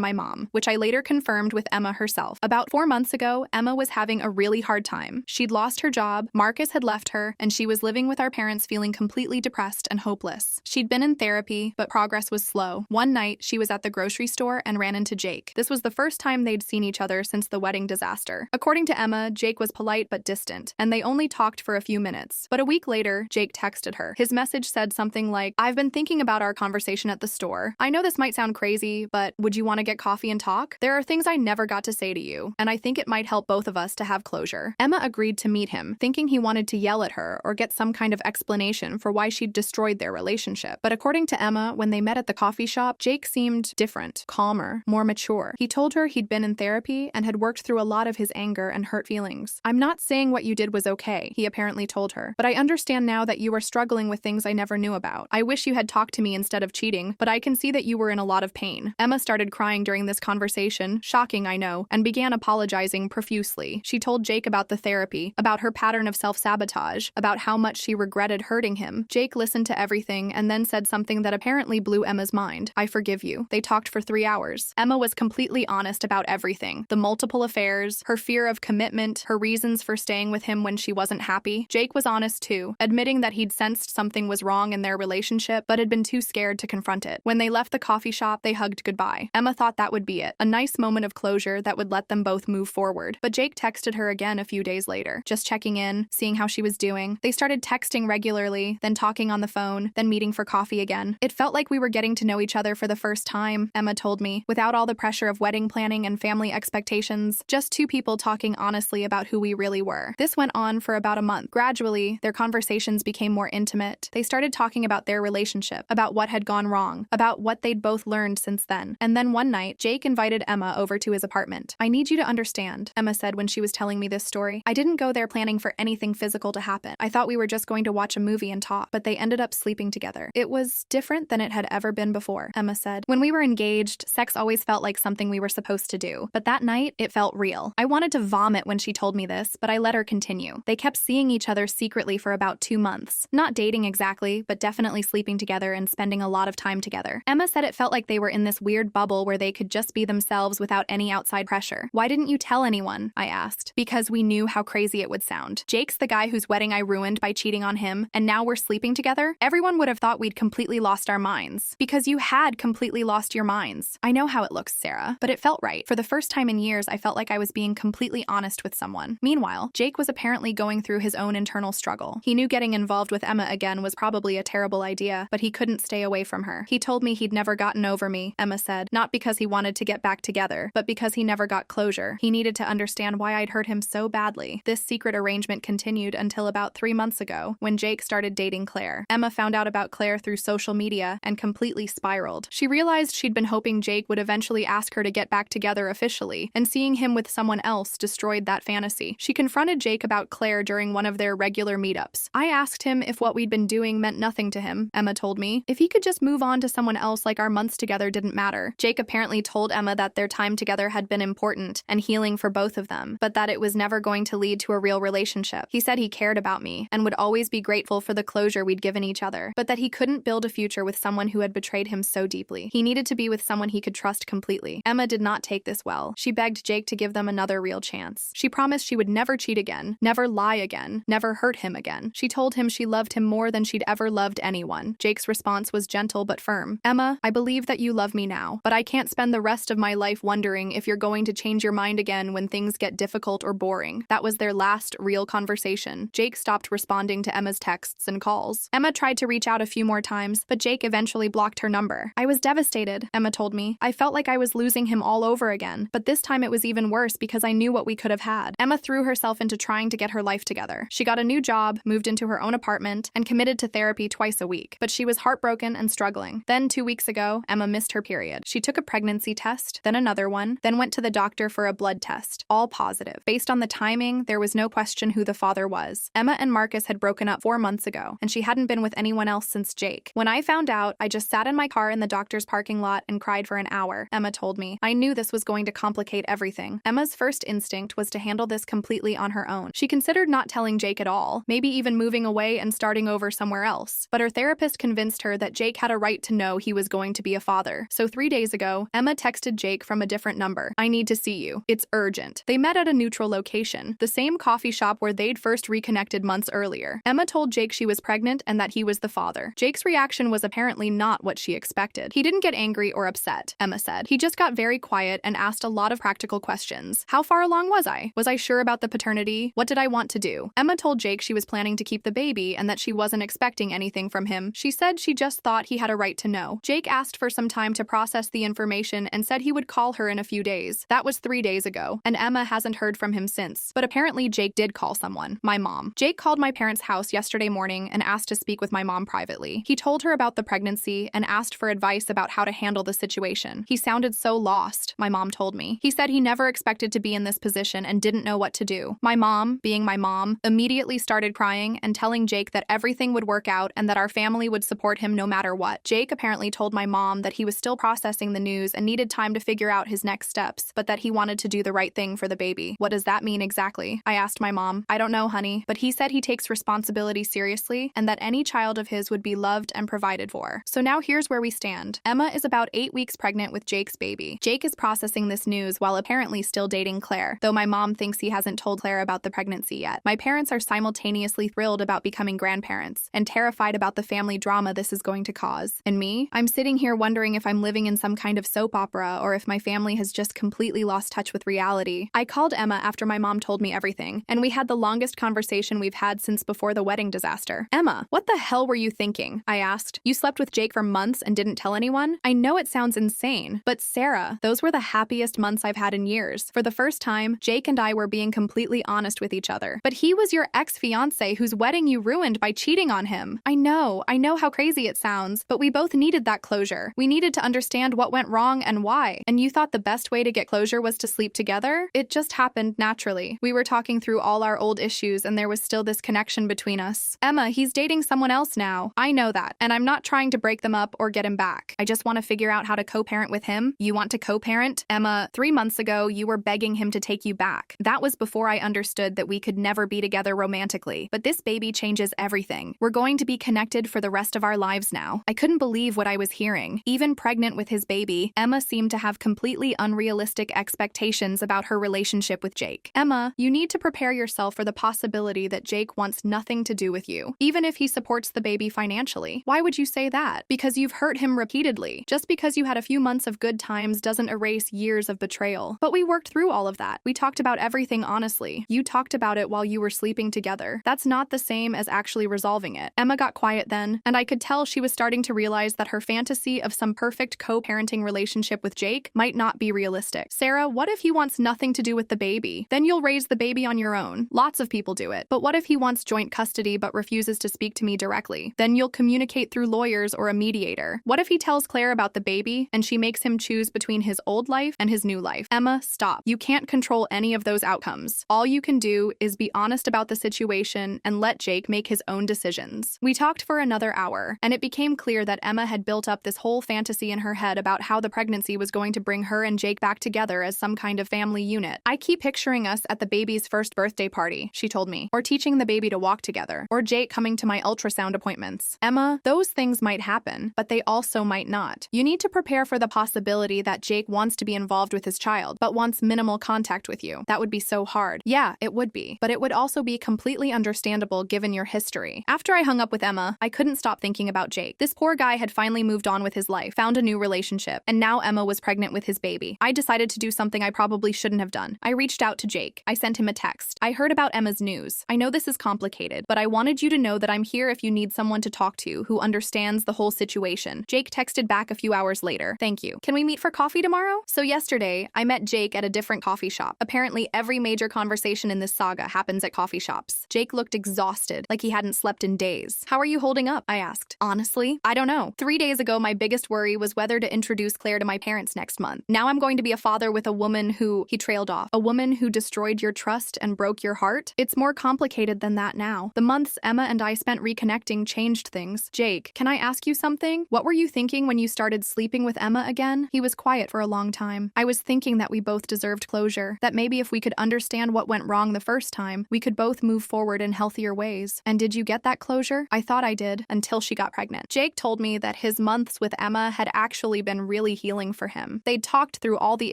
my mom, which I later confirmed with Emma herself. About 4 months ago, Emma was having a really hard time. She'd lost her job, Marcus had left her, and she was living with our parents feeling completely depressed and hopeless. She'd been in therapy, but progress was slow. One night, she was at the grocery store and ran into Jake. This was the first time they'd seen each other since the wedding disaster. According to Emma, Jake was polite but distant, and they only talked for a few minutes. But a week later, Jake texted her. His message said something like, "I've been thinking about our conversation at the store. I know this might sound crazy, but would you want to get coffee and talk? There are things I never got to say to you, and I think it might help both of us to have closure." Emma agreed to meet him, thinking he wanted to yell at her or get some kind of explanation for why she'd destroyed their relationship. But according to Emma, when they met at the coffee shop, Jake seemed different, calmer, more mature. He told her he'd been in therapy and had worked through a lot of his anger and hurt feelings. "I'm not saying what you did was okay," he apparently told her, "but I understand now that you were struggling with things I never knew about. I wish you had talked to me instead of cheating, but I can see that you were in a lot of pain." Emma started crying during this conversation, shocking I know, and began apologizing profusely. She told Jake about the therapy, about her pattern of self-sabotage, about how much she regretted hurting him. Jake listened to everything and then said something that apparently blew Emma's mind. "I forgive you." They talked for 3 hours. Emma was completely honest about everything. The multiple affairs, her fear of commitment, her reasons for staying with him when she wasn't happy. Jake was honest too, admitting that he'd sensed something was wrong in their relationship, but had been too scared to confront it. When they left the coffee shop, they hugged goodbye. Emma thought that would be it, a nice moment of closure that would let them both move forward. But Jake texted her again a few days later, just checking in, seeing how she was doing. They started texting regularly, then talking on the phone, then meeting for coffee again. "It felt like we were getting to know each other for the first time," Emma told me, "without all the pressure of wedding planning and family expectations, just two people talking honestly about who we really were." This went on for about a month. Gradually, their conversations became more intimate. They started talking about their relationship, about what had gone wrong, about what they'd both learned since then. And then one night, Jake invited Emma over to his apartment. "I need you to understand," Emma said when she was telling me this story. "I didn't go there planning for anything physical to happen. I thought we were just going to watch a movie and talk, but they ended up sleeping together. It was different than it had ever been before," Emma said. "When we were engaged, sex always felt like something we were supposed to do. But that night, it felt real. I wanted to vomit when she told me this, but I let her continue. They kept seeing each other secretly for about 2 months. Not dating exactly, but definitely sleeping together and spending a lot of time together." Emma said it felt like they were in this weird bubble where they could just be themselves without any outside pressure. "Why didn't you tell anyone?" I asked. "Because we knew how crazy it would sound. Jake's the guy whose wedding I ruined by cheating on him, and now we're sleeping together? Everyone would have thought we'd completely lost our minds." "Because you had completely lost your minds. I know how it looks, Sarah, but it felt right. For the first time in years, I felt like I was being completely honest with someone." Meanwhile, Jake was apparently going through his own internal struggle. He knew getting involved with Emma again was probably a terrible idea, but he couldn't stay away from her. "He told me he'd never gotten over me," Emma said, "not because he wanted to get back together, but because he never got closure. He needed to understand why I'd hurt him so badly." This secret arrangement continued until about 3 months ago, when Jake started dating Claire. Emma found out about Claire through social media and completely spiraled. She realized she'd been hoping Jake would eventually ask her to get back together officially, and seeing him with someone else destroyed that fantasy. She confronted Jake about Claire during one of their regular meetups. "I asked him if what we'd been doing meant nothing to him," Emma told me. "If he could just move on to someone else like our months together didn't matter." Jake apparently told Emma that their time together had been important and healing for both of them, but that it was never going to lead to a real relationship. He said he cared about me and would always be grateful for the closure we'd given each other, but that he couldn't build a future with someone who had betrayed him so deeply. He needed to be with someone he could trust completely. Emma did not take this well. She begged Jake to give them another real chance. She promised she would never cheat again, never lie again, never hurt him again. She told him she loved him more than she'd ever loved anyone. Jake's response was gentle but firm. "Emma, I believe that you love me now, but I can't spend the rest of my life wondering if you're going to change your mind again when things get difficult or boring." That was their last real conversation. Jake stopped responding to Emma's texts and calls. Emma tried to reach out a few more times, but Jake eventually blocked her number. "I was devastated," Emma told me. "I felt like I was losing him all over again, but this time it was even worse because I knew what we could have had." Emma threw herself into trying to get her life together. She got a new job, moved into her own apartment, and committed to therapy twice a week. But she was heartbroken and struggling. Then 2 weeks ago, ago, Emma missed her period. She took a pregnancy test, then another one, then went to the doctor for a blood test, all positive. Based on the timing, there was no question who the father was. Emma and Marcus had broken up 4 months ago, and she hadn't been with anyone else since Jake. When I found out, I just sat in my car in the doctor's parking lot and cried for an hour, Emma told me. I knew this was going to complicate everything. Emma's first instinct was to handle this completely on her own. She considered not telling Jake at all, maybe even moving away and starting over somewhere else. But her therapist convinced her that Jake had a right to know he was going to be a father. So 3 days ago, Emma texted Jake from a different number. I need to see you. It's urgent. They met at a neutral location, the same coffee shop where they'd first reconnected months earlier. Emma told Jake she was pregnant and that he was the father. Jake's reaction was apparently not what she expected. He didn't get angry or upset, Emma said. He just got very quiet and asked a lot of practical questions. How far along was I? Was I sure about the paternity? What did I want to do? Emma told Jake she was planning to keep the baby and that she wasn't expecting anything from him. She said she just thought he had a right to know. Jake asked for some time to process the information and said he would call her in a few days. That was 3 days ago, and Emma hasn't heard from him since. But apparently Jake did call someone, my mom. Jake called my parents' house yesterday morning and asked to speak with my mom privately. He told her about the pregnancy and asked for advice about how to handle the situation. He sounded so lost, my mom told me. He said he never expected to be in this position and didn't know what to do. My mom, being my mom, immediately started crying and telling Jake that everything would work out and that our family would support him no matter what. Jake apparently told my mom that he was still processing the news and needed time to figure out his next steps, but that he wanted to do the right thing for the baby. What does that mean exactly? I asked my mom. I don't know, honey, but he said he takes responsibility seriously and that any child of his would be loved and provided for. So now here's where we stand. Emma is about 8 weeks pregnant with Jake's baby. Jake is processing this news while apparently still dating Claire, though my mom thinks he hasn't told Claire about the pregnancy yet. My parents are simultaneously thrilled about becoming grandparents and terrified about the family drama this is going to cause. And me? I'm sitting here wondering if I'm living in some kind of soap opera or if my family has just completely lost touch with reality. I called Emma after my mom told me everything, and we had the longest conversation we've had since before the wedding disaster. Emma, what the hell were you thinking? I asked. You slept with Jake for months and didn't tell anyone? I know it sounds insane, but Sarah, those were the happiest months I've had in years. For the first time, Jake and I were being completely honest with each other. But he was your ex-fiancé whose wedding you ruined by cheating on him. I know how crazy it sounds, but we both needed that closure. We needed to understand what went wrong and why. And you thought the best way to get closure was to sleep together? It just happened naturally. We were talking through all our old issues and there was still this connection between us. Emma, he's dating someone else now. I know that, and I'm not trying to break them up or get him back. I just want to figure out how to co-parent with him. You want to co-parent? Emma, 3 months ago, you were begging him to take you back. That was before I understood that we could never be together romantically. But this baby changes everything. We're going to be connected for the rest of our lives now. I couldn't believe what I was hearing. Even pregnant with his baby, Emma seemed to have completely unrealistic expectations about her relationship with Jake. Emma, you need to prepare yourself for the possibility that Jake wants nothing to do with you, even if he supports the baby financially. Why would you say that? Because you've hurt him repeatedly. Just because you had a few months of good times doesn't erase years of betrayal. But we worked through all of that. We talked about everything honestly. You talked about it while you were sleeping together. That's not the same as actually resolving it. Emma got quiet then, and I could tell she was starting to realize that her fantasy of some perfect co-parenting relationship with Jake might not be realistic. Sarah, what if he wants nothing to do with the baby? Then you'll raise the baby on your own. Lots of people do it. But what if he wants joint custody but refuses to speak to me directly? Then you'll communicate through lawyers or a mediator. What if he tells Claire about the baby and she makes him choose between his old life and his new life? Emma, stop. You can't control any of those outcomes. All you can do is be honest about the situation and let Jake make his own decisions. We talked for another hour, and it became clear that Emma had built up this whole fantasy in her head about how the pregnancy was going to bring her and Jake back together as some kind of family unit. I keep picturing us at the baby's first birthday party, she told me, or teaching the baby to walk together, or Jake coming to my ultrasound appointments. Emma, those things might happen, but they also might not. You need to prepare for the possibility that Jake wants to be involved with his child, but wants minimal contact with you. That would be so hard. Yeah, it would be, but it would also be completely understandable given your history. After I hung up with Emma, I couldn't stop thinking about Jake. This poor guy had finally moved on with his life, found a new relationship, and now Emma was pregnant with his baby. I decided to do something I probably shouldn't have done. I reached out to Jake. I sent him a text. I heard about Emma's news. I know this is complicated, but I wanted you to know that I'm here if you need someone to talk to who understands the whole situation. Jake texted back a few hours later. Thank you. Can we meet for coffee tomorrow? So yesterday, I met Jake at a different coffee shop. Apparently, every major conversation in this saga happens at coffee shops. Jake looked exhausted, like he hadn't slept in days. How are you holding up? I asked. Honestly, I don't know. 3 days ago, my biggest worry was whether to introduce Claire to my parents next month. Now I'm going to be a father with a woman who," he trailed off, "a woman who destroyed your trust and broke your heart? It's more complicated than that now. The months Emma and I spent reconnecting changed things. Jake, can I ask you something? What were you thinking when you started sleeping with Emma again?" He was quiet for a long time. "I was thinking that we both deserved closure, that maybe if we could understand what went wrong the first time, we could both move forward in healthier ways. And did you get that closure?" "I thought I did, until she got pregnant." Jake told me that his months with Emma had actually been really healing for him. They'd talked through all the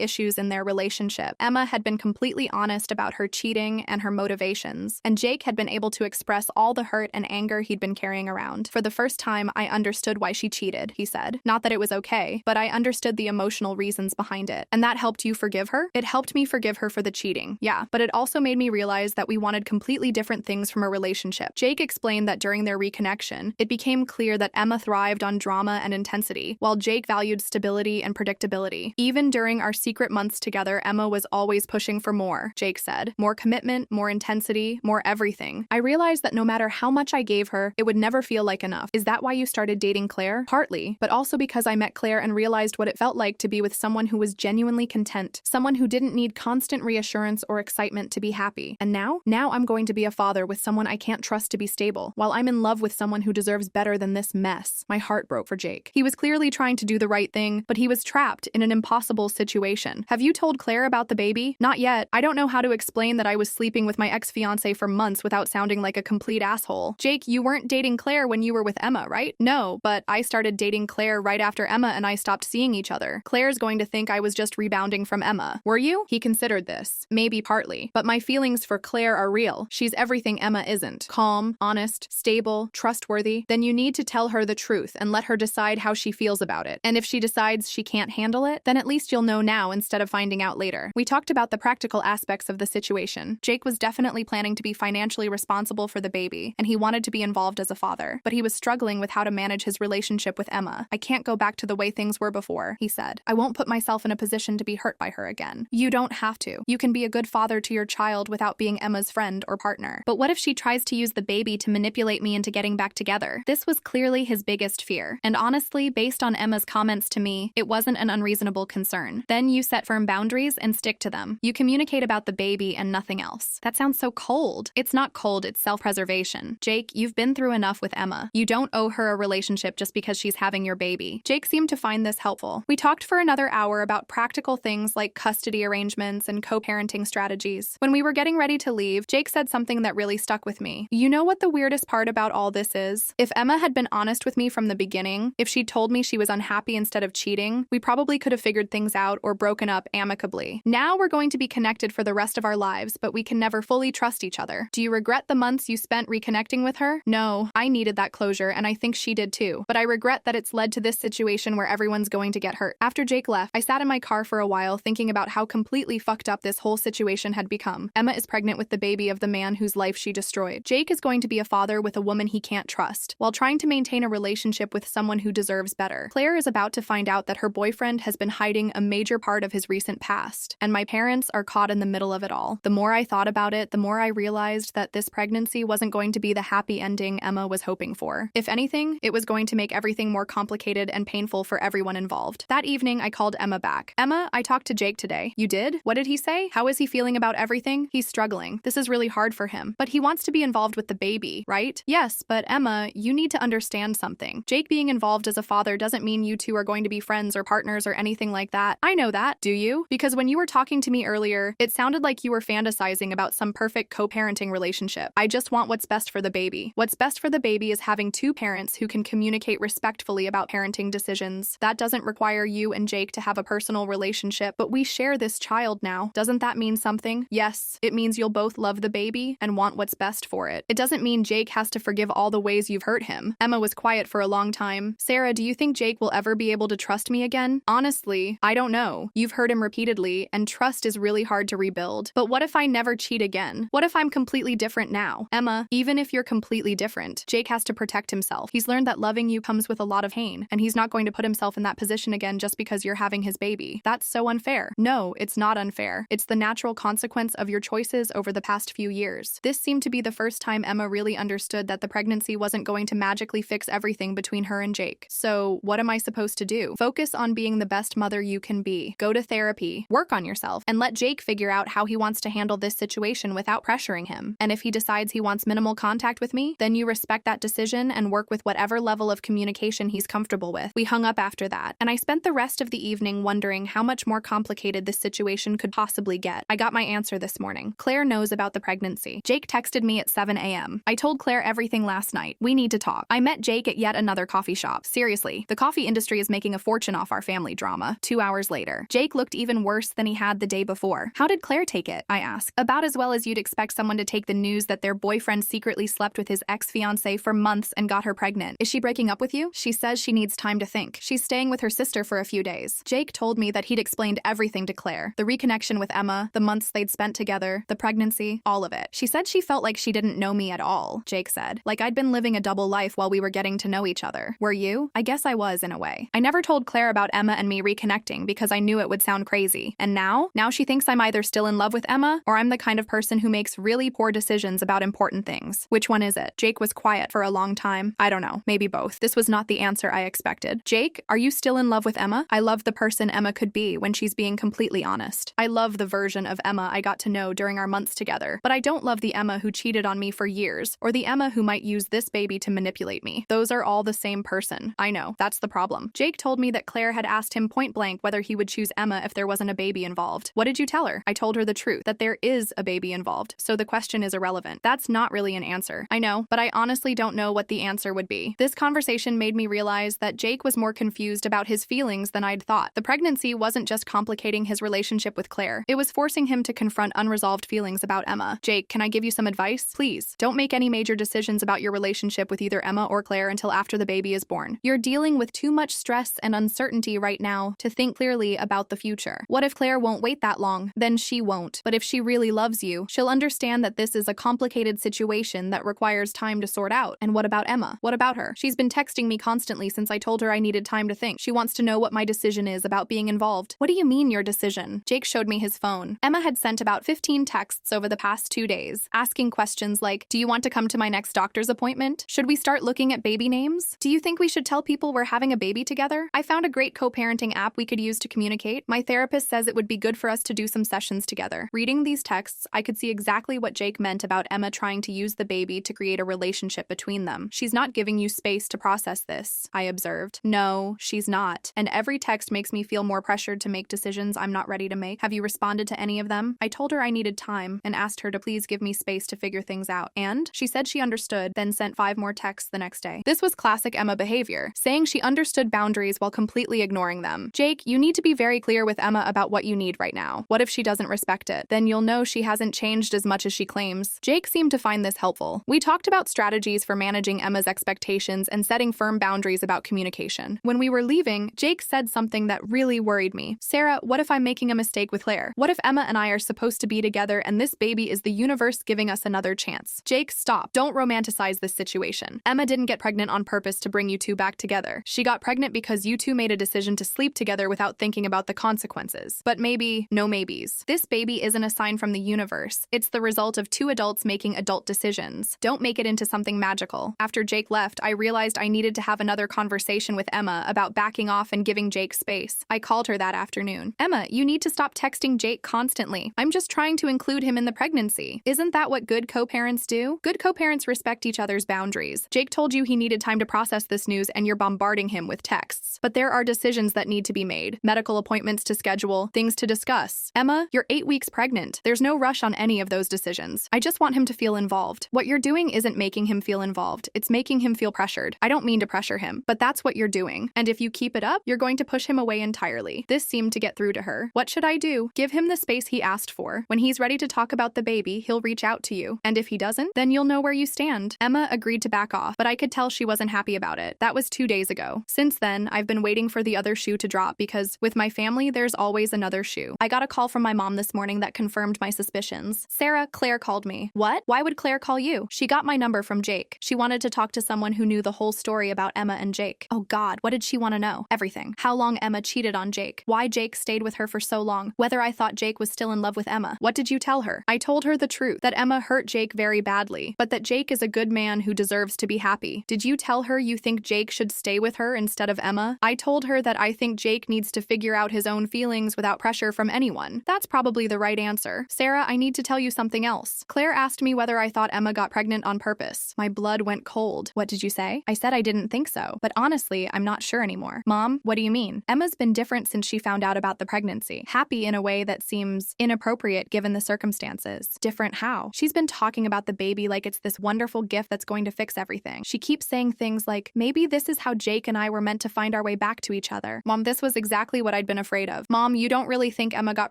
issues in their relationship. Emma had been completely honest about her cheating and her motivations, and Jake had been able to express all the hurt and anger he'd been carrying around. "For the first time, I understood why she cheated," he said. "Not that it was okay, but I understood the emotional reasons behind it." "And that helped you forgive her?" "It helped me forgive her for the cheating, yeah, but it also made me realize that we wanted completely different things from a relationship." Jake explained that during their reconnection, it became clear that Emma thrived on drama and intensity, while Jake valued stability and predictability. "Even during our secret months together, Emma was always pushing for more," Jake said. "More commitment, more intensity, more everything. I realized that no matter how much I gave her, it would never feel like enough." "Is that why you started dating Claire?" "Partly, but also because I met Claire and realized what it felt like to be with someone who was genuinely content, someone who didn't need constant reassurance or excitement to be happy. And now I'm going to be a father with someone I can't trust to be stable, while I'm in love with someone who deserves better than this mess." My heart broke for Jake. He was clearly trying to do the right thing, but he was trapped in an impossible situation. "Have you told Claire about the baby?" "Not yet. I don't know how to explain that I was sleeping with my ex-fiancé for months without sounding like a complete asshole." "Jake, you weren't dating Claire when you were with Emma, right?" "No, but I started dating Claire right after Emma and I stopped seeing each other. Claire's going to think I was just rebounding from Emma." "Were you?" He considered this. "Maybe partly. But my feelings for Claire are real. She's everything Emma isn't. Calm, honest, stable, trustworthy. Then you need to tell her the truth and let her decide how she feels about it. And if she decides she can't handle it, then at least you'll know now instead of finding out later." We talked about the practical aspects of the situation. Jake was definitely planning to be financially responsible for the baby, and he wanted to be involved as a father, but he was struggling with how to manage his relationship with Emma. "I can't go back to the way things were before," he said. "I won't put myself in a position to be hurt by her again." "You don't have to. You can be a good father to your child without being Emma's friend or partner." "But what if she tries to use the baby to manipulate me into getting back together?" This was clearly his biggest fear, and honestly, based on Emma's comments to me, it wasn't an unreasonable concern. "Then you set firm boundaries and stick to them. You communicate about the baby and nothing else." That sounds so cold. "It's not cold, it's self-preservation. Jake, you've been through enough with Emma. You don't owe her a relationship just because she's having your baby." Jake seemed to find this helpful. We talked for another hour about practical things like custody arrangements and co-parenting strategies. When we were getting ready to leave, Jake said something that really stuck with me. "You know what the weirdest part about all this is? If Emma had been honest with me from the beginning, if she'd told me she was unhappy instead of cheating, we probably could have figured things out or broken up amicably. Now we're going to be connected for the rest of our lives, but we can never fully trust each other. Do you regret the months you spent reconnecting with her?" "No, I needed that closure, and I think she did too. But I regret that it's led to this situation where everyone's going to get hurt." After Jake left, I sat in my car for a while thinking about how completely fucked up this whole situation had become. Emma is pregnant with the baby of the man whose life she destroyed. Jake is going to be a father with a woman he can't trust, while trying to maintain a relationship with someone who deserves better. Claire is about to find out that her boyfriend has been hiding a major part of his recent past, and my parents are caught in the middle of it all. The more I thought about it, the more I realized that this pregnancy wasn't going to be the happy ending Emma was hoping for. If anything, it was going to make everything more complicated and painful for everyone involved. That evening, I called Emma back. "Emma, I talked to Jake today." "You did? What did he say? How is he feeling about everything?" "He's struggling. This is really hard for him. But he wants to be involved with the baby, right?" "Yes, but Emma, you need to understand something. Jake being involved as a father doesn't mean you two are going to be friends or partners or anything like that." "I know that. Do you? Because when you were talking to me earlier, it sounded like you were fantasizing about some perfect co-parenting relationship. I just want what's best for the baby. What's best for the baby is having two parents who can communicate respectfully about parenting decisions. That doesn't require you and Jake to have a personal relationship, but we share this child now. Doesn't that mean something?" "Yes, it means you'll both love the baby and want what's best for it. It doesn't mean Jake has to forgive all the ways you've hurt him." Emma was quiet for a long time. "Sarah, do you think Jake will ever be able to trust me again?" "Honestly, I don't know. You've hurt him repeatedly, and trust is really hard to rebuild. But what if I never cheat again? What if I'm completely different now?" "Emma, even if you're completely different, Jake has to protect himself. He's learned that loving you comes with a lot of pain, and he's not going to put himself in that position again just because you're having his baby. That's so unfair." "No, it's not unfair. It's the natural consequence of your choices over the past few years." This seemed to be the first time Emma really understood that the pregnancy wasn't going to magically fix everything between her and Jake. "So So what am I supposed to do? Focus on being the best mother you can be. Go to therapy, work on yourself, and let Jake figure out how he wants to handle this situation without pressuring him. And if he decides he wants minimal contact with me, then you respect that decision and work with whatever level of communication he's comfortable with. We hung up after that, and I spent the rest of the evening wondering how much more complicated this situation could possibly get. I got my answer this morning. Claire knows about the pregnancy. Jake texted me at 7 a.m. I told Claire everything last night. We need to talk. I met Jake at yet another coffee shop. Seriously, the coffee industry is making a fortune off our family drama. 2 hours later, Jake looked even worse than he had the day before. How did Claire take it? I asked. About as well as you'd expect someone to take the news that their boyfriend secretly slept with his ex-fiancé for months and got her pregnant. Is she breaking up with you? She says she needs time to think. She's staying with her sister for a few days. Jake told me that he'd explained everything to Claire. The reconnection with Emma, the months they'd spent together, the pregnancy, all of it. She said she felt like she didn't know me at all, Jake said. Like I'd been living a double life while we were getting to know each other. Were you? I guess I was in a way. I never told Claire about Emma and me reconnecting because I knew it would sound crazy. And now she thinks I'm either still in love with Emma or I'm the kind of person who makes really poor decisions about important things. Which one is it? Jake was quiet for a long time. I don't know, maybe both. This was not the answer I expected. Jake, are you still in love with Emma? I love the person Emma could be when she's being completely honest. I love the version of Emma I got to know during our months together, but I don't love the Emma who cheated on me for years, or the Emma who might use this baby to manipulate me. Those are all the same person. I know, that's the problem. Jake told me that Claire had asked him point blank whether he would choose Emma if there wasn't a baby involved. What did you tell her? I told her the truth, that there is a baby involved, so the question is irrelevant. That's not really an answer. I know, but I honestly don't know what the answer would be. This conversation made me realize that Jake was more confused about his feelings than I'd thought. The pregnancy wasn't just complicating his relationship with Claire. It was forcing him to confront unresolved feelings about Emma. Jake, can I give you some advice? Please, don't make any major decisions about your relationship with either Emma or Claire until after the baby is born. You're dealing with too much stress and uncertainty right now to think clearly about the future. What if Claire won't wait that long? Then she won't. But if she really loves you, she'll understand that this is a complicated situation that requires time to sort out. And what about Emma? What about her? She's been texting me constantly since I told her I needed time to think. She wants to know what my decision is about being involved. What do you mean your decision? Jake showed me his phone. Emma had sent about 15 texts over the past 2 days, asking questions like, do you want to come to my next doctor's appointment? Should we start looking at baby names? Do you think we should tell people we're having a baby together? I found a great co-parenting app we could use to communicate. My therapist says it would be good for us to do some sessions together. Reading these texts, I could see exactly what Jake meant about Emma trying to use the baby to create a relationship between them. She's not giving you space to process this, I observed. No, she's not. And every text makes me feel more pressured to make decisions I'm not ready to make. Have you responded to any of them? I told her I needed time and asked her to please give me space to figure things out. And she said she understood, then sent 5 more texts the next day. This was classic Emma behavior, saying she understood boundaries while completely ignoring them. Jake, you need to be very clear with Emma about what you need right now. What if she doesn't respect it? Then you'll know she hasn't changed as much as she claims. Jake seemed to find this helpful. We talked about strategies for managing Emma's expectations and setting firm boundaries about communication. When we were leaving, Jake said something that really worried me. Sarah, what if I'm making a mistake with Claire? What if Emma and I are supposed to be together and this baby is the universe giving us another chance? Jake, stop. Don't romanticize this situation. Emma didn't get pregnant on purpose to bring you two back together. She got pregnant because you two made a decision to sleep together without thinking about the consequences. But maybe, no maybes. This baby isn't a sign from the universe. It's the result of 2 adults making adult decisions. Don't make it into something magical. After Jake left, I realized I needed to have another conversation with Emma about backing off and giving Jake space. I called her that afternoon. Emma, you need to stop texting Jake constantly. I'm just trying to include him in the pregnancy. Isn't that what good co-parents do? Good co-parents respect each other's boundaries. Jake told you he needed time to process this news and you're bombarding him with texts. But there are decisions that need to be made. Medical appointments to schedule, things to discuss. Emma, you're 8 weeks pregnant. There's no rush on any of those decisions. I just want him to feel involved. What you're doing isn't making him feel involved. It's making him feel pressured. I don't mean to pressure him, but that's what you're doing. And if you keep it up, you're going to push him away entirely. This seemed to get through to her. What should I do? Give him the space he asked for. When he's ready to talk about the baby, he'll reach out to you. And if he doesn't, then you'll know where you stand. Emma agreed to back off, but I could tell she wasn't happy about it. That was 2 days ago. Since then, I've been waiting for the other shoe to drop because with my family, there's always another shoe. I got a call from my mom this morning that confirmed my suspicions. Sarah, Claire called me. What? Why would Claire call you? She got my number from Jake. She wanted to talk to someone who knew the whole story about Emma and Jake. Oh God, what did she want to know? Everything. How long Emma cheated on Jake. Why Jake stayed with her for so long. Whether I thought Jake was still in love with Emma. What did you tell her? I told her the truth, that Emma hurt Jake very badly, but that Jake is a good man who deserves to be happy. Did you tell her you think Jake should stay with her instead of Emma. I told her that I think Jake needs to figure out his own feelings without pressure from anyone. That's probably the right answer. Sarah, I need to tell you something else. Claire asked me whether I thought Emma got pregnant on purpose. My blood went cold. What did you say? I said I didn't think so, but honestly, I'm not sure anymore. Mom, what do you mean? Emma's been different since she found out about the pregnancy. Happy in a way that seems inappropriate given the circumstances. Different how? She's been talking about the baby like it's this wonderful gift that's going to fix everything. She keeps saying things like, maybe this is how Jake and I were meant to find our way back to each other. Mom, this was exactly what I'd been afraid of. Mom, you don't really think Emma got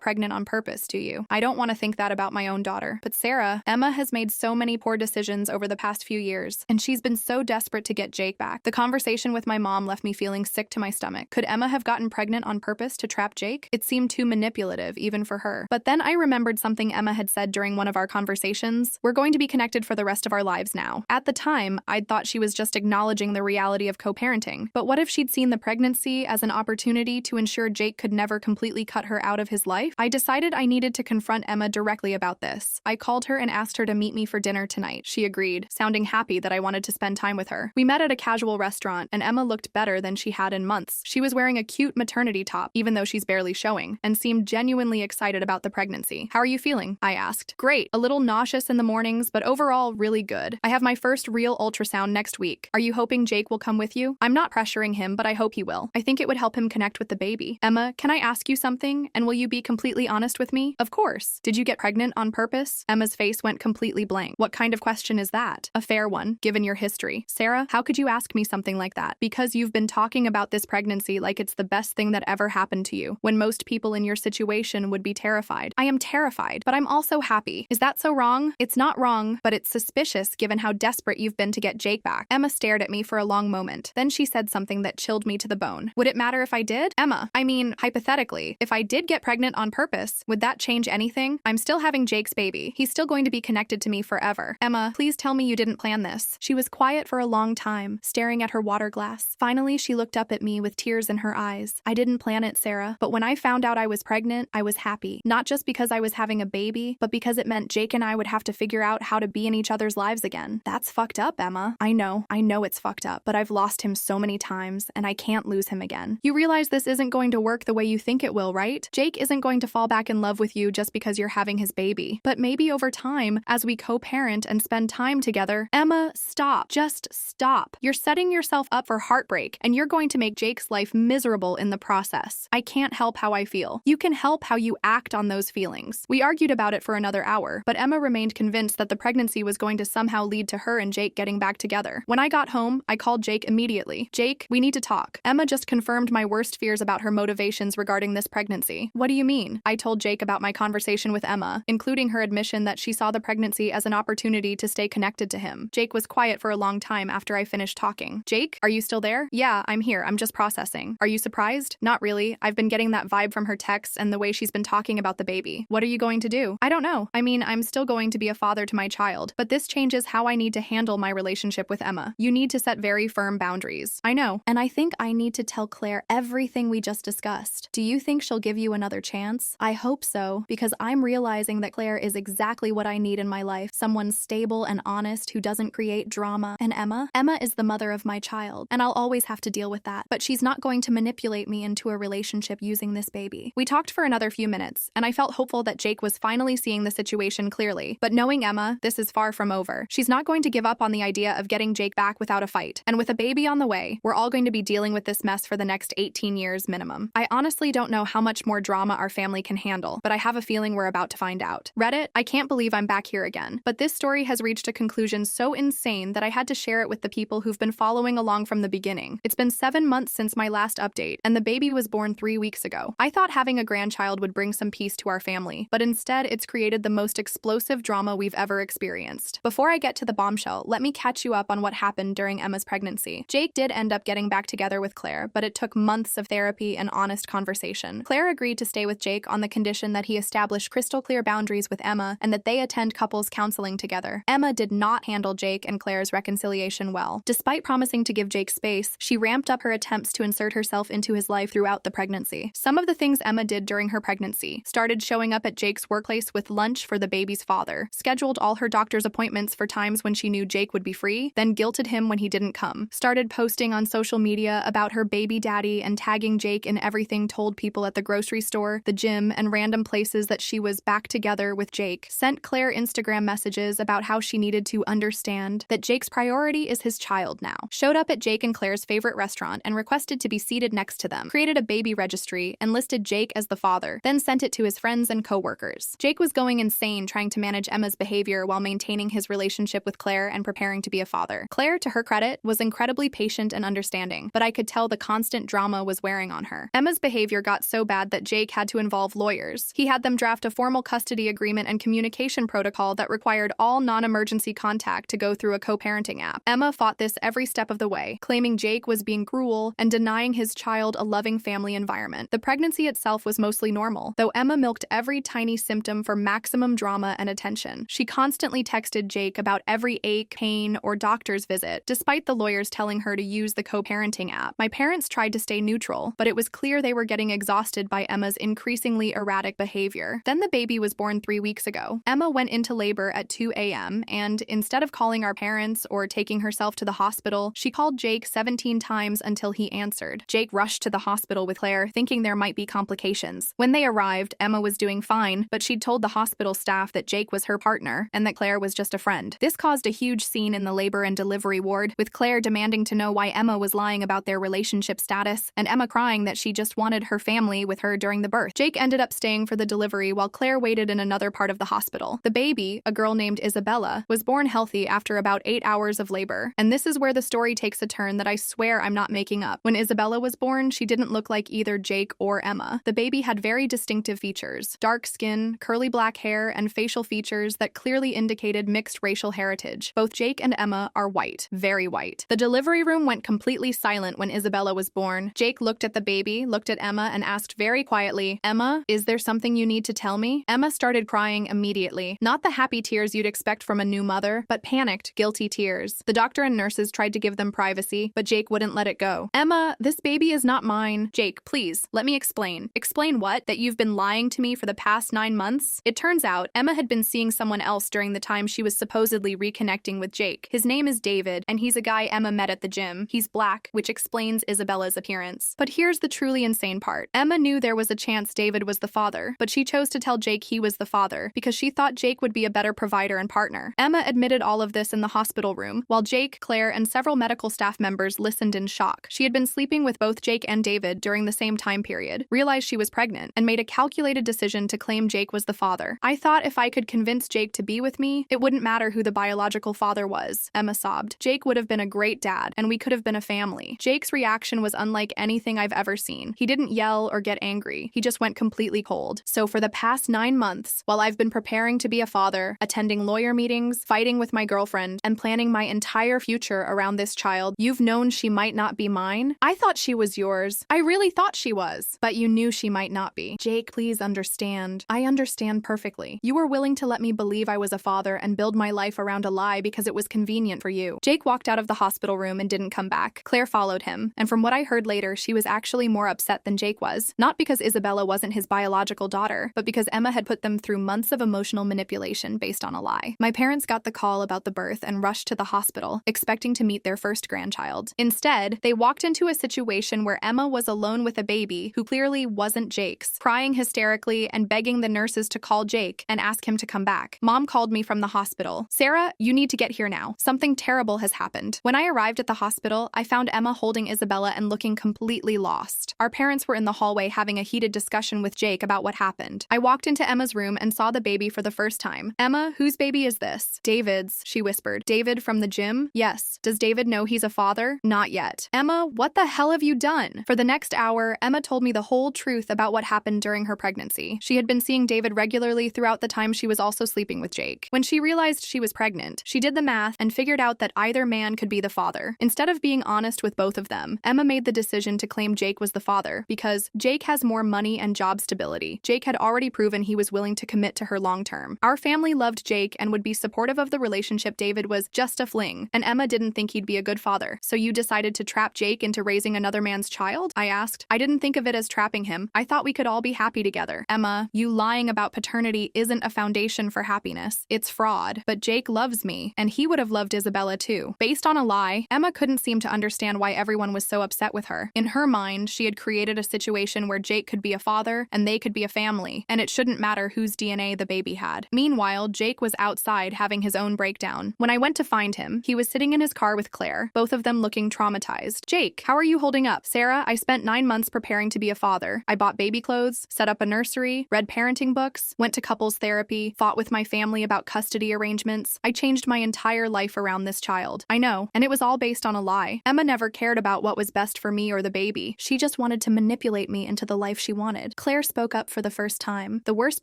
pregnant on purpose, do you? I don't want to think that about my own daughter. But Sarah, Emma has made so many poor decisions over the past few years, and she's been so desperate to get Jake back. The conversation with my mom left me feeling sick to my stomach. Could Emma have gotten pregnant on purpose to trap Jake? It seemed too manipulative, even for her. But then I remembered something Emma had said during one of our conversations. We're going to be connected for the rest of our lives now. At the time, I'd thought she was just acknowledging the reality of co-parenting. But what if she'd seen the pregnancy as an opportunity to ensure Jake could never completely cut her out of his life? I decided I needed to confront Emma directly about this. I called her and asked her to meet me for dinner tonight. She agreed, sounding happy that I wanted to spend time with her. We met at a casual restaurant, and Emma looked better than she had in months. She was wearing a cute maternity top, even though she's barely showing, and seemed genuinely excited about the pregnancy. How are you feeling? I asked. Great. A little nauseous in the mornings, but overall really good. I have my first real ultrasound next week. Are you hoping Jake will come with you? I'm not pressuring him, but I hope he will. I think it would help him connect with the baby. Emma, can I ask you something? And will you be completely honest with me? Of course. Did you get pregnant on purpose? Emma's face went completely blank. What kind of question is that? A fair one, given your history. Sarah, how could you ask me something like that? Because you've been talking about this pregnancy like it's the best thing that ever happened to you, when most people in your situation would be terrified. I am terrified, but I'm also happy. Is that so wrong? It's not wrong, but it's suspicious given how desperate you've been to get Jake back. Emma stared at me for a long moment. Then she said something that chilled me to the bone. Would it matter if I did? Emma, I mean, hypothetically, if I did get pregnant on purpose, would that change anything? I'm still having Jake's baby. He's still going to be connected to me forever. Emma, please tell me you didn't plan this. She was quiet for a long time, staring at her water glass. Finally, she looked up at me with tears in her eyes. I didn't plan it, Sarah, but when I found out I was pregnant, I was happy. Not just because I was having a baby, but because it meant Jake and I would have to figure out how to be in each other's lives again. That's fucked up, Emma. I know it's fucked up, but I've lost him so many times, and I can't lose him again. You realize this isn't going to work the way you think it will, right? Jake isn't going to fall back in love with you just because you're having his baby. But maybe over time, as we co-parent and spend time together. Emma, stop. Just stop. You're setting yourself up for heartbreak, and you're going to make Jake's life miserable in the process. I can't help how I feel. You can help how you act on those feelings. We argued about it for another hour, but Emma remained convinced that the pregnancy was going to somehow lead to her and Jake getting back together. When I got home, I called Jake immediately. Jake, we need to talk. Emma just confirmed my worst fears about her motivations regarding this pregnancy. What do you mean? I told Jake about my conversation with Emma, including her admission that she saw the pregnancy as an opportunity to stay connected to him. Jake was quiet for a long time after I finished talking. Jake, are you still there? Yeah, I'm here. I'm just processing. Are you surprised? Not really. I've been getting that vibe from her texts and the way she's been talking about the baby. What are you going to do? I don't know. I mean, I'm still going to be a father to my child, but this changes how I need to handle my relationship with Emma. You need to set very firm boundaries. I know. And I think I need to tell Claire everything we just discussed. Do you think she'll give you another chance? I hope so, because I'm realizing that Claire is exactly what I need in my life. Someone stable and honest who doesn't create drama. And Emma is the mother of my child, and I'll always have to deal with that. But she's not going to manipulate me into a relationship using this baby. We talked for another few minutes, and I felt hopeful that Jake was finally seeing the situation clearly. But knowing Emma, this is far from over. She's not going to give up on the idea of getting Jake back without a fight. And with a baby on the way, we're all going to be dealing with this mess for the next 18 years minimum. I honestly don't know how much more drama our family can handle, but I have a feeling we're about to find out. Reddit, I can't believe I'm back here again. But this story has reached a conclusion so insane that I had to share it with the people who've been following along from the beginning. It's been 7 months since my last update, and the baby was born 3 weeks ago. I thought having a grandchild would bring some peace to our family, but instead it's created the most explosive drama we've ever experienced. Before I get to the bombshell, let me catch you up on what happened during Emma's pregnancy. Jake did end up getting back together with Claire, but it took months of therapy and honest conversation. Claire agreed to stay with Jake on the condition that he establish crystal clear boundaries with Emma and that they attend couples counseling together. Emma did not handle Jake and Claire's reconciliation well. Despite promising to give Jake space, she ramped up her attempts to insert herself into his life throughout the pregnancy. Some of the things Emma did during her pregnancy: started showing up at Jake's workplace with lunch for the baby's father, scheduled all her doctor's appointments for times when she knew Jake would be free, then guilted him when he didn't come, started posting on social media about her baby daddy and tagging Jake in everything, told people at the grocery store, the gym, and random places that she was back together with Jake. Sent Claire Instagram messages about how she needed to understand that Jake's priority is his child now. Showed up at Jake and Claire's favorite restaurant and requested to be seated next to them. Created a baby registry and listed Jake as the father, then sent it to his friends and co-workers. Jake was going insane trying to manage Emma's behavior while maintaining his relationship with Claire and preparing to be a father. Claire, to her credit, was incredibly patient and understanding, but I could tell the constant drama was wearing on her. Emma's behavior got so bad that Jake had to involve lawyers. He had them draft a formal custody agreement and communication protocol that required all non-emergency contact to go through a co-parenting app. Emma fought this every step of the way, claiming Jake was being cruel and denying his child a loving family environment. The pregnancy itself was mostly normal, though Emma milked every tiny symptom for maximum drama and attention. She constantly texted Jake about every ache, pain, or doctor's visit, despite the lawyers telling her to use the co-parenting app. My parents tried to stay neutral, but it was clear they were getting exhausted by Emma's increasingly erratic behavior. Then the baby was born 3 weeks ago. Emma went into labor at 2 a.m., and instead of calling our parents or taking herself to the hospital, she called Jake 17 times until he answered. Jake rushed to the hospital with Claire, thinking there might be complications. When they arrived, Emma was doing fine, but she'd told the hospital staff that Jake was her partner and that Claire was just a friend. This caused a huge scene in the labor and delivery ward, with Claire demanding to know why Emma was lying about their relationship status, and Emma crying that she just wanted her family with her during the birth. Jake ended up staying for the delivery while Claire waited in another part of the hospital. The baby, a girl named Isabella, was born healthy after about 8 hours of labor. And this is where the story takes a turn that I swear I'm not making up. When Isabella was born, she didn't look like either Jake or Emma. The baby had very distinctive features: dark skin, curly black hair, and facial features that clearly indicated mixed racial heritage. Both Jake and Emma are white, very white. The delivery room went completely silent when Isabella was born. Jake looked at the baby, looked at Emma, and asked very quietly, "Emma, is there something you need to tell me?" Emma started crying immediately. Not the happy tears you'd expect from a new mother, but panicked, guilty tears. The doctor and nurses tried to give them privacy, but Jake wouldn't let it go. "Emma, this baby is not mine." "Jake, please, let me explain." "Explain what? That you've been lying to me for the past 9 months?" It turns out, Emma had been seeing someone else during the time she was supposedly reconnecting with Jake. His name is David, and he's a guy Emma met at the gym. He's black, which explains Isabella's appearance. But here's the truly insane part. Emma knew there was a chance David was the father, but she chose to tell Jake he was the father because she thought Jake would be a better provider and partner. Emma admitted all of this in the hospital room, while Jake, Claire, and several medical staff members listened in shock. She had been sleeping with both Jake and David during the same time period, realized she was pregnant, and made a calculated decision to claim Jake was the father. "I thought if I could convince Jake to be with me, it wouldn't matter who the biological father was," Emma sobbed. "Jake would have been a great dad, and we could have been a family." Jake's reaction was unlike anything I've ever seen. He didn't yell or get angry. He just went completely cold. "So for the past 9 months, while I've been preparing to be a father, attending lawyer meetings, fighting with my girlfriend, and planning my entire future around this child, you've known she might not be mine? I thought she was yours. I really thought she was. But you knew she might not be. Jake, please understand. I understand perfectly. You were willing to let me believe I was a father and build my life around a lie because it was convenient for you." Jake walked out of the hospital room and didn't come back. Claire followed him, and from what I heard later, she was actually more upset than Jake was. Not because Isabella wasn't his biological daughter, but because Emma had put them through months of emotional manipulation based on a lie. My parents got the call about the birth and rushed to the hospital, expecting to meet their first grandchild. Instead, they walked into a situation where Emma was alone with a baby who clearly wasn't Jake's, crying hysterically and begging the nurses to call Jake and ask him to come back. Mom called me from the hospital. "Sarah, you need to get here now. Something terrible has happened." When I arrived at the hospital, I found Emma holding Isabella and looking completely lost. Our parents were in the hallway having a heated discussion with Jake about what happened. I walked into Emma's room and saw the baby for the first time. "Emma, whose baby is this?" "David's," she whispered. "David from the gym?" "Yes." "Does David know he's a father?" "Not yet." "Emma, what the hell have you done?" For the next hour, Emma told me the whole truth about what happened during her pregnancy. She had been seeing David regularly throughout the time she was also sleeping with Jake. When she realized she was pregnant, she did the math and figured out that either man could be the father. Instead of being honest with both of them, Emma made the decision to claim Jake was the father because Jake has more money and job stability. Jake had already proven he was willing to commit to her long term. Our family loved Jake and would be supportive of the relationship. David was just a fling, and Emma didn't think he'd be a good father. "So you decided to trap Jake into raising another man's child?" I asked. "I didn't think of it as trapping him. I thought we could all be happy together." "Emma, you lying about paternity isn't a foundation for happiness. It's fraud. But Jake loves me, and he would have loved Isabella too." Based on a lie, Emma couldn't couldn't seem to understand why everyone was so upset with her. In her mind, she had created a situation where Jake could be a father and they could be a family, and it shouldn't matter whose DNA the baby had. Meanwhile, Jake was outside having his own breakdown. When I went to find him, he was sitting in his car with Claire, both of them looking traumatized. "Jake, how are you holding up?" "Sarah, I spent 9 months preparing to be a father. I bought baby clothes, set up a nursery, read parenting books, went to couples therapy, fought with my family about custody arrangements. I changed my entire life around this child. I know, and it was all based on a lie. Emma never cared about what was best for me or the baby. She just wanted to manipulate me into the life she wanted." Claire spoke up for the first time. The worst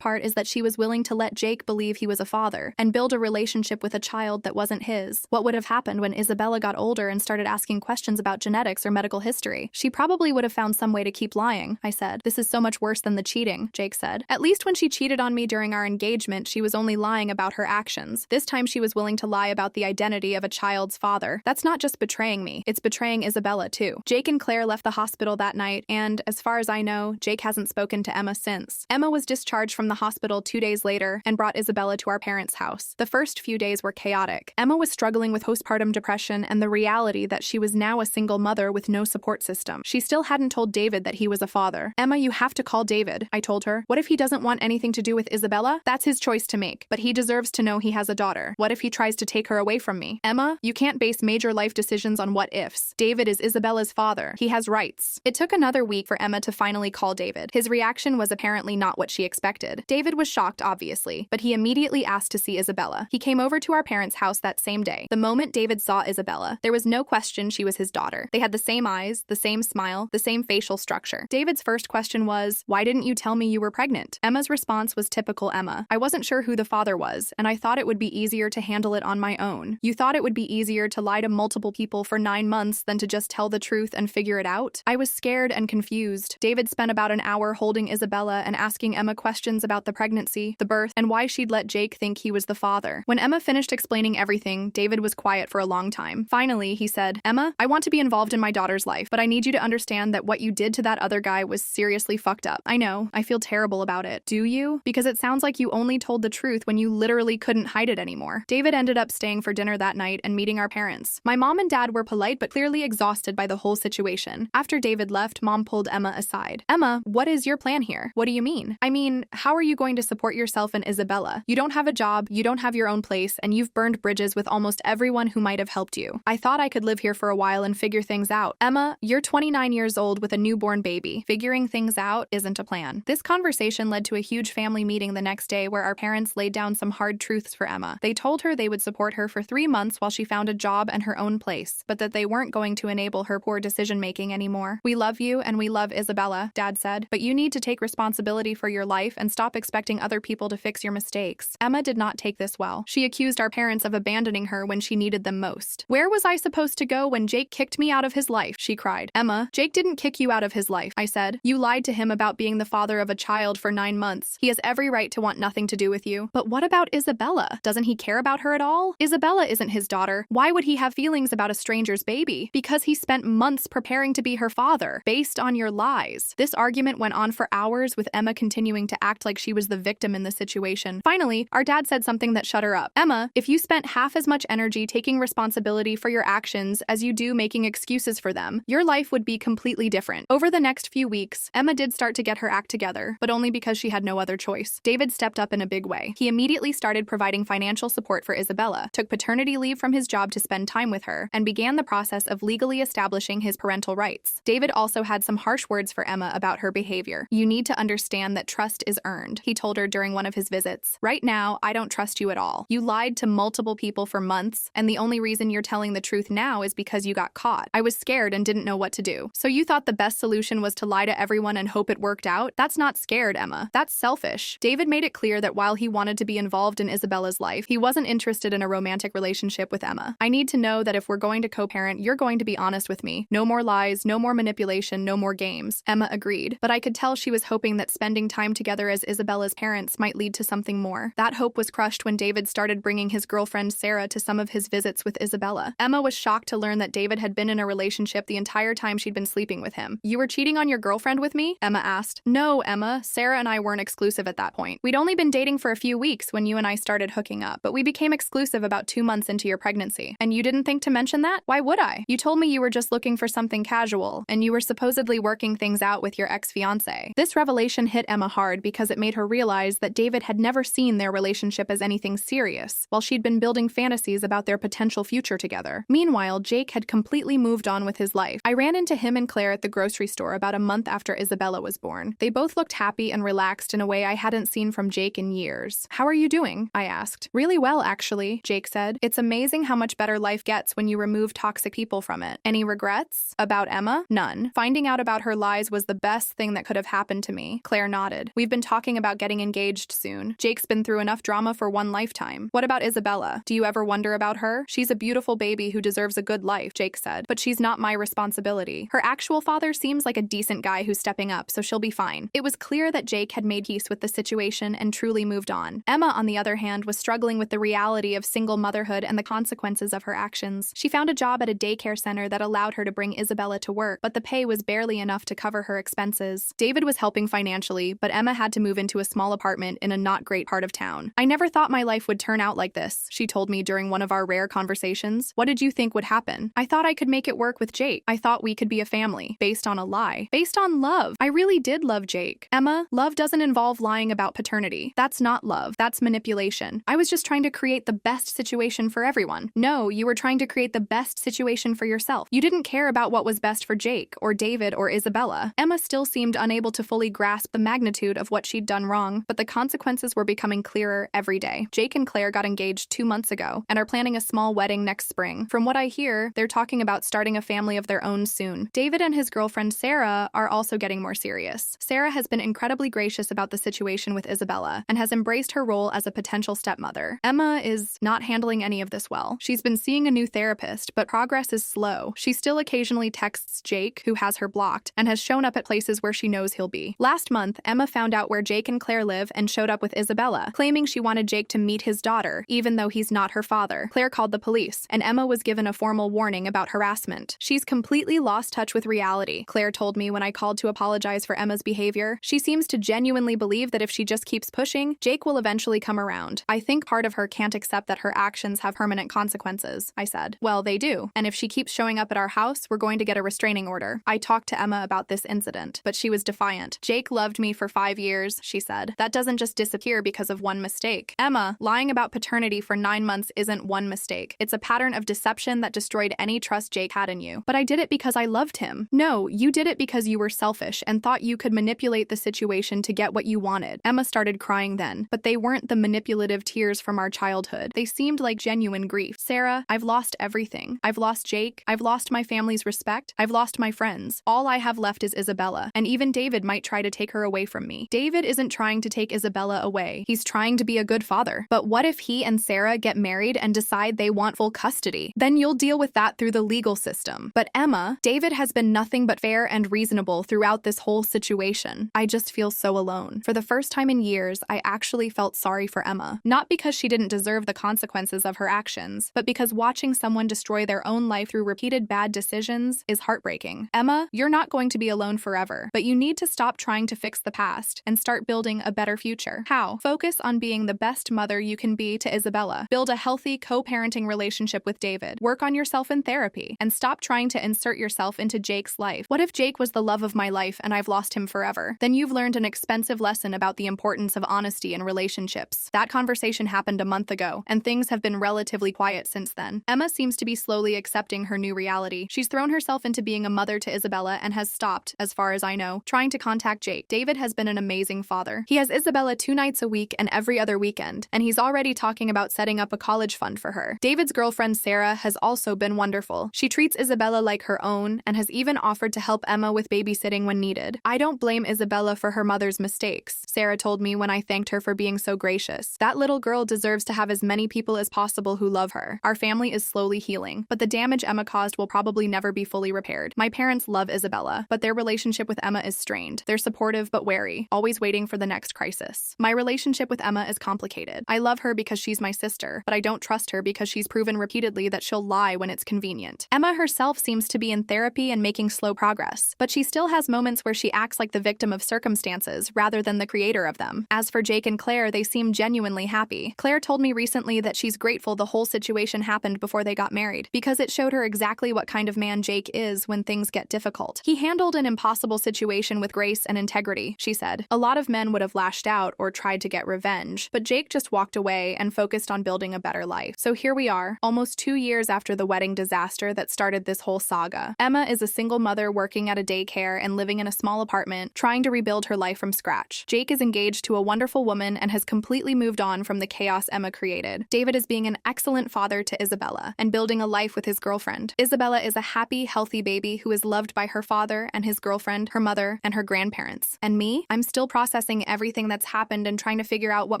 part is that she was willing to let Jake believe he was a father and build a relationship with a child that wasn't his. What would have happened when Isabella got older and started asking questions about genetics or medical history? She probably would have found some way to keep lying, I said. "This is so much worse than the cheating," Jake said. "At least when she cheated on me during our engagement, she was only lying about her actions. This time she was willing to lie about the identity of a child's father. That's not just betraying me, it's betraying Isabella too." Jake and Claire left the hospital that night, and as far as I know, Jake hasn't spoken to Emma since. Emma was discharged from the hospital 2 days later and brought Isabella to our parents' house. The first few days were chaotic. Emma was struggling with postpartum depression and the reality that she was now a single mother with no support system. She still hadn't told David that he was a father. "Emma, you have to call David," I told her. "What if he doesn't want anything to do with Isabella? That's his choice to make, but he deserves to know he has a daughter. What if he tries to take her away from me? Emma, you can't base major life decisions on what-ifs. David is Isabella's father. He has rights." It took another week for Emma to finally call David. His reaction was apparently not what she expected. David was shocked, obviously, but he immediately asked to see Isabella. He came over to our parents' house that same day. The moment David saw Isabella, there was no question she was his daughter. They had the same eyes, the same smile, the same facial structure. David's first question was, "Why didn't you tell me you were pregnant?" Emma's response was typical Emma. "I wasn't sure who the father was, and I thought it would be easier to handle it on my own." "You thought it would be easier to lie to multiple people for 9 months than to just tell the truth and figure it out?" I was scared and confused. David spent about an hour holding Isabella and asking Emma questions about the pregnancy, the birth, and why she'd let Jake think he was the father. When Emma finished explaining everything, David was quiet for a long time. Finally, he said, "Emma, I want to be involved in my daughter's life, but I need you to understand that what you did to that other guy was seriously fucked up. I know, I feel terrible about it. Do you? Because it sounds like you only told the truth when you literally couldn't hide it anymore." David ended up staying for dinner that night and meeting our parents. My mom and dad were polite but clearly exhausted by the whole situation. After David left, Mom pulled Emma aside. "Emma, what is your plan here? What do you mean? I mean, how are you going to support yourself and Isabella? You don't have a job, you don't have your own place, and you've burned bridges with almost everyone who might have helped you. I thought I could live here for a while and figure things out. Emma, you're 29 years old with a newborn baby. Figuring things out isn't a plan." This conversation led to a huge family meeting the next day where our parents laid down some hard truths for Emma. They told her they would support her for 3 months while she found a job and her own place, but that they weren't going to enable her poor decision-making anymore. "We love you and we love Isabella," Dad said, "but you need to take responsibility for your life and stop expecting other people to fix your mistakes." Emma did not take this well. She accused our parents of abandoning her when she needed them most. "Where was I supposed to go when Jake kicked me out of his life?" she cried. "Emma, Jake didn't kick you out of his life," I said. "You lied to him about being the father of a child for 9 months. He has every right to want nothing to do with you." "But what about Isabella? Doesn't he care about her at all?" "Isabella isn't his daughter. Why would he have feelings about a stranger's baby?" "Because he spent months preparing to be her father, based on your lies." This argument went on for hours, with Emma continuing to act like she was the victim in the situation. Finally, our dad said something that shut her up. "Emma, if you spent half as much energy taking responsibility for your actions as you do making excuses for them, your life would be completely different." Over the next few weeks, Emma did start to get her act together, but only because she had no other choice. David stepped up in a big way. He immediately started providing financial support for Isabella, took paternity leave from his job to spend time with her, and began the process of legally establishing his parental rights. David also had some harsh words for Emma about her behavior. "You need to understand that trust is earned," he told her during one of his visits. "Right now, I don't trust you at all. You lied to multiple people for months, and the only reason you're telling the truth now is because you got caught. I was scared and didn't know what to do. So you thought the best solution was to lie to everyone and hope it worked out? That's not scared, Emma. That's selfish." David made it clear that while he wanted to be involved in Isabella's life, he wasn't interested in a romantic relationship with Emma. "I need to know that if we're going to co-parent, you're going to be honest with me. No more lies, no more manipulation, no more games." Emma agreed, but I could tell she was hoping that spending time together as Isabella's parents might lead to something more. That hope was crushed when David started bringing his girlfriend Sarah to some of his visits with Isabella. Emma was shocked to learn that David had been in a relationship the entire time she'd been sleeping with him. "You were cheating on your girlfriend with me?" Emma asked. "No, Emma. Sarah and I weren't exclusive at that point. We'd only been dating for a few weeks when you and I started hooking up, but we became exclusive about 2 months into your pregnancy. And you didn't think to mention that?" that? Why would I? You told me you were just looking for something casual, and you were supposedly working things out with your ex-fiancé. This revelation hit Emma hard because it made her realize that David had never seen their relationship as anything serious, while she'd been building fantasies about their potential future together. Meanwhile, Jake had completely moved on with his life. I ran into him and Claire at the grocery store about a month after Isabella was born. They both looked happy and relaxed in a way I hadn't seen from Jake in years. How are you doing? I asked. Really well, actually, Jake said. It's amazing how much better life gets when you remove toxic people from it. Any regrets? About Emma? None. Finding out about her lies was the best thing that could have happened to me. Claire nodded. We've been talking about getting engaged soon. Jake's been through enough drama for one lifetime. What about Isabella? Do you ever wonder about her? She's a beautiful baby who deserves a good life, Jake said, but she's not my responsibility. Her actual father seems like a decent guy who's stepping up, so she'll be fine. It was clear that Jake had made peace with the situation and truly moved on. Emma, on the other hand, was struggling with the reality of single motherhood and the consequences of her actions. She found a job at a daycare center that allowed her to bring Isabella to work, but the pay was barely enough to cover her expenses. David was helping financially, but Emma had to move into a small apartment in a not great part of town. I never thought my life would turn out like this, she told me during one of our rare conversations. What did you think would happen? I thought I could make it work with Jake. I thought we could be a family, based on a lie. Based on love. I really did love Jake. Emma, love doesn't involve lying about paternity. That's not love. That's manipulation. I was just trying to create the best situation for everyone. No, you were trying to create the best situation for yourself. You didn't care about what was best for Jake, or David, or Isabella. Emma still seemed unable to fully grasp the magnitude of what she'd done wrong, but the consequences were becoming clearer every day. Jake and Claire got engaged 2 months ago and are planning a small wedding next spring. From what I hear, they're talking about starting a family of their own soon. David and his girlfriend Sarah are also getting more serious. Sarah has been incredibly gracious about the situation with Isabella and has embraced her role as a potential stepmother. Emma is not handling any of this well. She's been seeing a new therapist, but progress is slow. She still occasionally texts Jake, who has her blocked, and has shown up at places where she knows he'll be. Last month, Emma found out where Jake and Claire live and showed up with Isabella, claiming she wanted Jake to meet his daughter, even though he's not her father. Claire called the police, and Emma was given a formal warning about harassment. She's completely lost touch with reality, Claire told me when I called to apologize for Emma's behavior. She seems to genuinely believe that if she just keeps pushing, Jake will eventually come around. I think part of her can't accept that her actions have permanent consequences, I said. Well, they do, and if she keeps showing up at our house, we're going to get a restraining order. I talked to Emma about this incident, but she was defiant. Jake loved me for 5 years, she said. That doesn't just disappear because of one mistake. Emma, lying about paternity for 9 months isn't one mistake. It's a pattern of deception that destroyed any trust Jake had in you. But I did it because I loved him. No, you did it because you were selfish and thought you could manipulate the situation to get what you wanted. Emma started crying then, but they weren't the manipulative tears from our childhood. They seemed like genuine grief. Sarah, I've lost everything. I've lost Jake. I've lost my family's respect. I've lost my friends. All I have left is Isabella, and even David might try to take her away from me. David isn't trying to take Isabella away. He's trying to be a good father. But what if he and Sarah get married and decide they want full custody? Then you'll deal with that through the legal system. But Emma, David has been nothing but fair and reasonable throughout this whole situation. I just feel so alone. For the first time in years, I actually felt sorry for Emma. Not because she didn't deserve the consequences of her actions, but because watching someone destroy their own life through repeated bad decisions is heartbreaking. Emma, you're not going to be alone forever, but you need to stop trying to fix the past and start building a better future. How? Focus on being the best mother you can be to Isabella. Build a healthy co-parenting relationship with David. Work on yourself in therapy, and stop trying to insert yourself into Jake's life. What if Jake was the love of my life and I've lost him forever? Then you've learned an expensive lesson about the importance of honesty in relationships. That conversation happened a month ago, and things have been relatively quiet since then. Emma seems to be slowly accepting her new reality. She's thrown herself into being a mother to Isabella and has stopped, as far as I know, trying to contact Jake. David has been an amazing father. He has Isabella 2 nights a week and every other weekend, and he's already talking about setting up a college fund for her. David's girlfriend Sarah has also been wonderful. She treats Isabella like her own and has even offered to help Emma with babysitting when needed. I don't blame Isabella for her mother's mistakes, Sarah told me when I thanked her for being so gracious. That little girl deserves to have as many people as possible who love her. Our family is slowly healing, but the damage Emma caused will probably never be fully repaired. My parents love Isabella, but their relationship with Emma is strained. They're supportive but wary, always waiting for the next crisis. My relationship with Emma is complicated. I love her because she's my sister, but I don't trust her because she's proven repeatedly that she'll lie when it's convenient. Emma herself seems to be in therapy and making slow progress, but she still has moments where she acts like the victim of circumstances rather than the creator of them. As for Jake and Claire, they seem genuinely happy. Claire told me recently that she's grateful the whole situation happened before they got married. because it showed her exactly what kind of man Jake is when things get difficult. He handled an impossible situation with grace and integrity, she said. A lot of men would have lashed out or tried to get revenge, but Jake just walked away and focused on building a better life. So here we are, almost 2 years after the wedding disaster that started this whole saga. Emma is a single mother working at a daycare and living in a small apartment, trying to rebuild her life from scratch. Jake is engaged to a wonderful woman and has completely moved on from the chaos Emma created. David is being an excellent father to Isabella and building a life with his girlfriend. Isabella is a happy, healthy baby who is loved by her father and his girlfriend, her mother, and her grandparents. And me? I'm still processing everything that's happened and trying to figure out what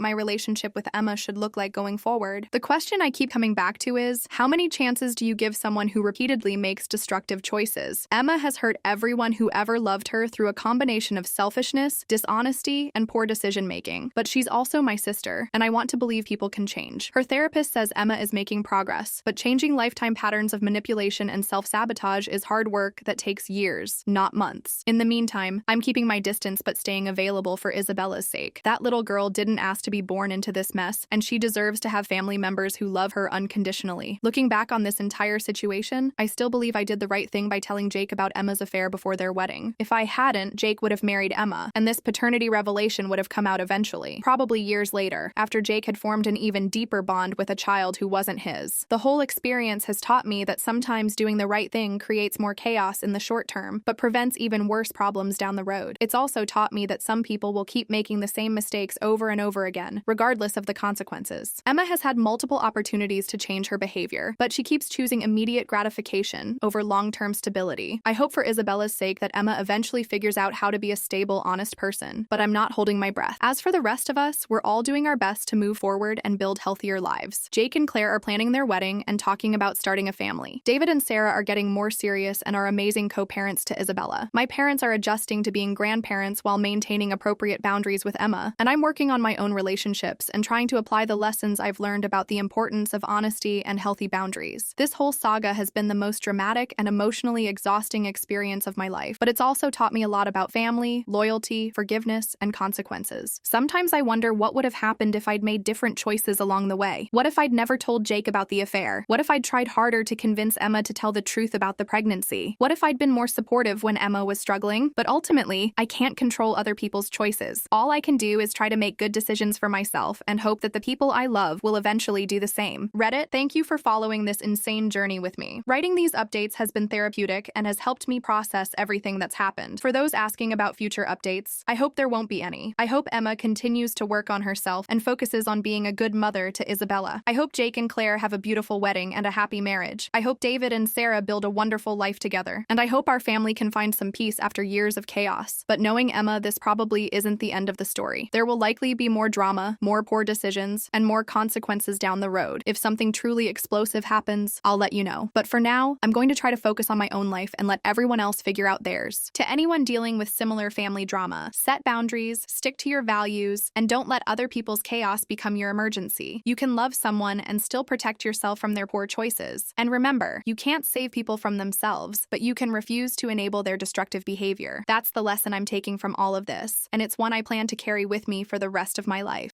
my relationship with Emma should look like going forward. The question I keep coming back to is, how many chances do you give someone who repeatedly makes destructive choices? Emma has hurt everyone who ever loved her through a combination of selfishness, dishonesty, and poor decision-making. But she's also my sister, and I want to believe people can change. Her therapist says Emma is making progress, but changing lifetime patterns of manipulation and self-sabotage is hard work that takes years, not months. In the meantime, I'm keeping my distance but staying available for Isabella's sake. That little girl didn't ask to be born into this mess, and she deserves to have family members who love her unconditionally. Looking back on this entire situation, I still believe I did the right thing by telling Jake about Emma's affair before their wedding. If I hadn't, Jake would have married Emma, and this paternity revelation would have come out eventually, probably years later, after Jake had formed an even deeper bond with a child who wasn't his. The whole experience has taught me that sometimes doing the right thing creates more chaos in the short term, but prevents even worse problems down the road. It's also taught me that some people will keep making the same mistakes over and over again, regardless of the consequences. Emma has had multiple opportunities to change her behavior, but she keeps choosing immediate gratification over long-term stability. I hope for Isabella's sake that Emma eventually figures out how to be a stable, honest person, but I'm not holding my breath. As for the rest of us, we're all doing our best to move forward and build healthier lives. Jake and Claire are planning their wedding and talking about starting a family. David and Sarah are getting more serious and are amazing co-parents to Isabella. My parents are adjusting to being grandparents while maintaining appropriate boundaries with Emma, and I'm working on my own relationships and trying to apply the lessons I've learned about the importance of honesty and healthy boundaries. This whole saga has been the most dramatic and emotionally exhausting experience of my life, but it's also taught me a lot about family, loyalty, forgiveness, and consequences. Sometimes I wonder what would have happened if I'd made different choices along the way. What if I'd never told Jake about the affair? What if I'd tried harder to convince Emma to tell the truth about the pregnancy? What if I'd been more supportive when Emma was struggling? But ultimately, I can't control other people's choices. All I can do is try to make good decisions for myself and hope that the people I love will eventually do the same. Reddit, thank you for following this insane journey with me. Writing these updates has been therapeutic and has helped me process everything that's happened. For those asking about future updates, I hope there won't be any. I hope Emma continues to work on herself and focuses on being a good mother to Isabella. I hope Jake and Claire have a beautiful wedding and a happy marriage. I hope David and Sarah build a wonderful life together. And I hope our family can find some peace after years of chaos. But knowing Emma, this probably isn't the end of the story. There will likely be more drama, more poor decisions, and more consequences down the road. If something truly explosive happens, I'll let you know. But for now, I'm going to try to focus on my own life and let everyone else figure out theirs. To anyone dealing with similar family drama, set boundaries, stick to your values, and don't let other people's chaos become your emergency. You can love someone and still protect yourself from their poor choices. And remember, you can't save people from themselves, but you can refuse to enable their destructive behavior. That's the lesson I'm taking from all of this, and it's one I plan to carry with me for the rest of my life.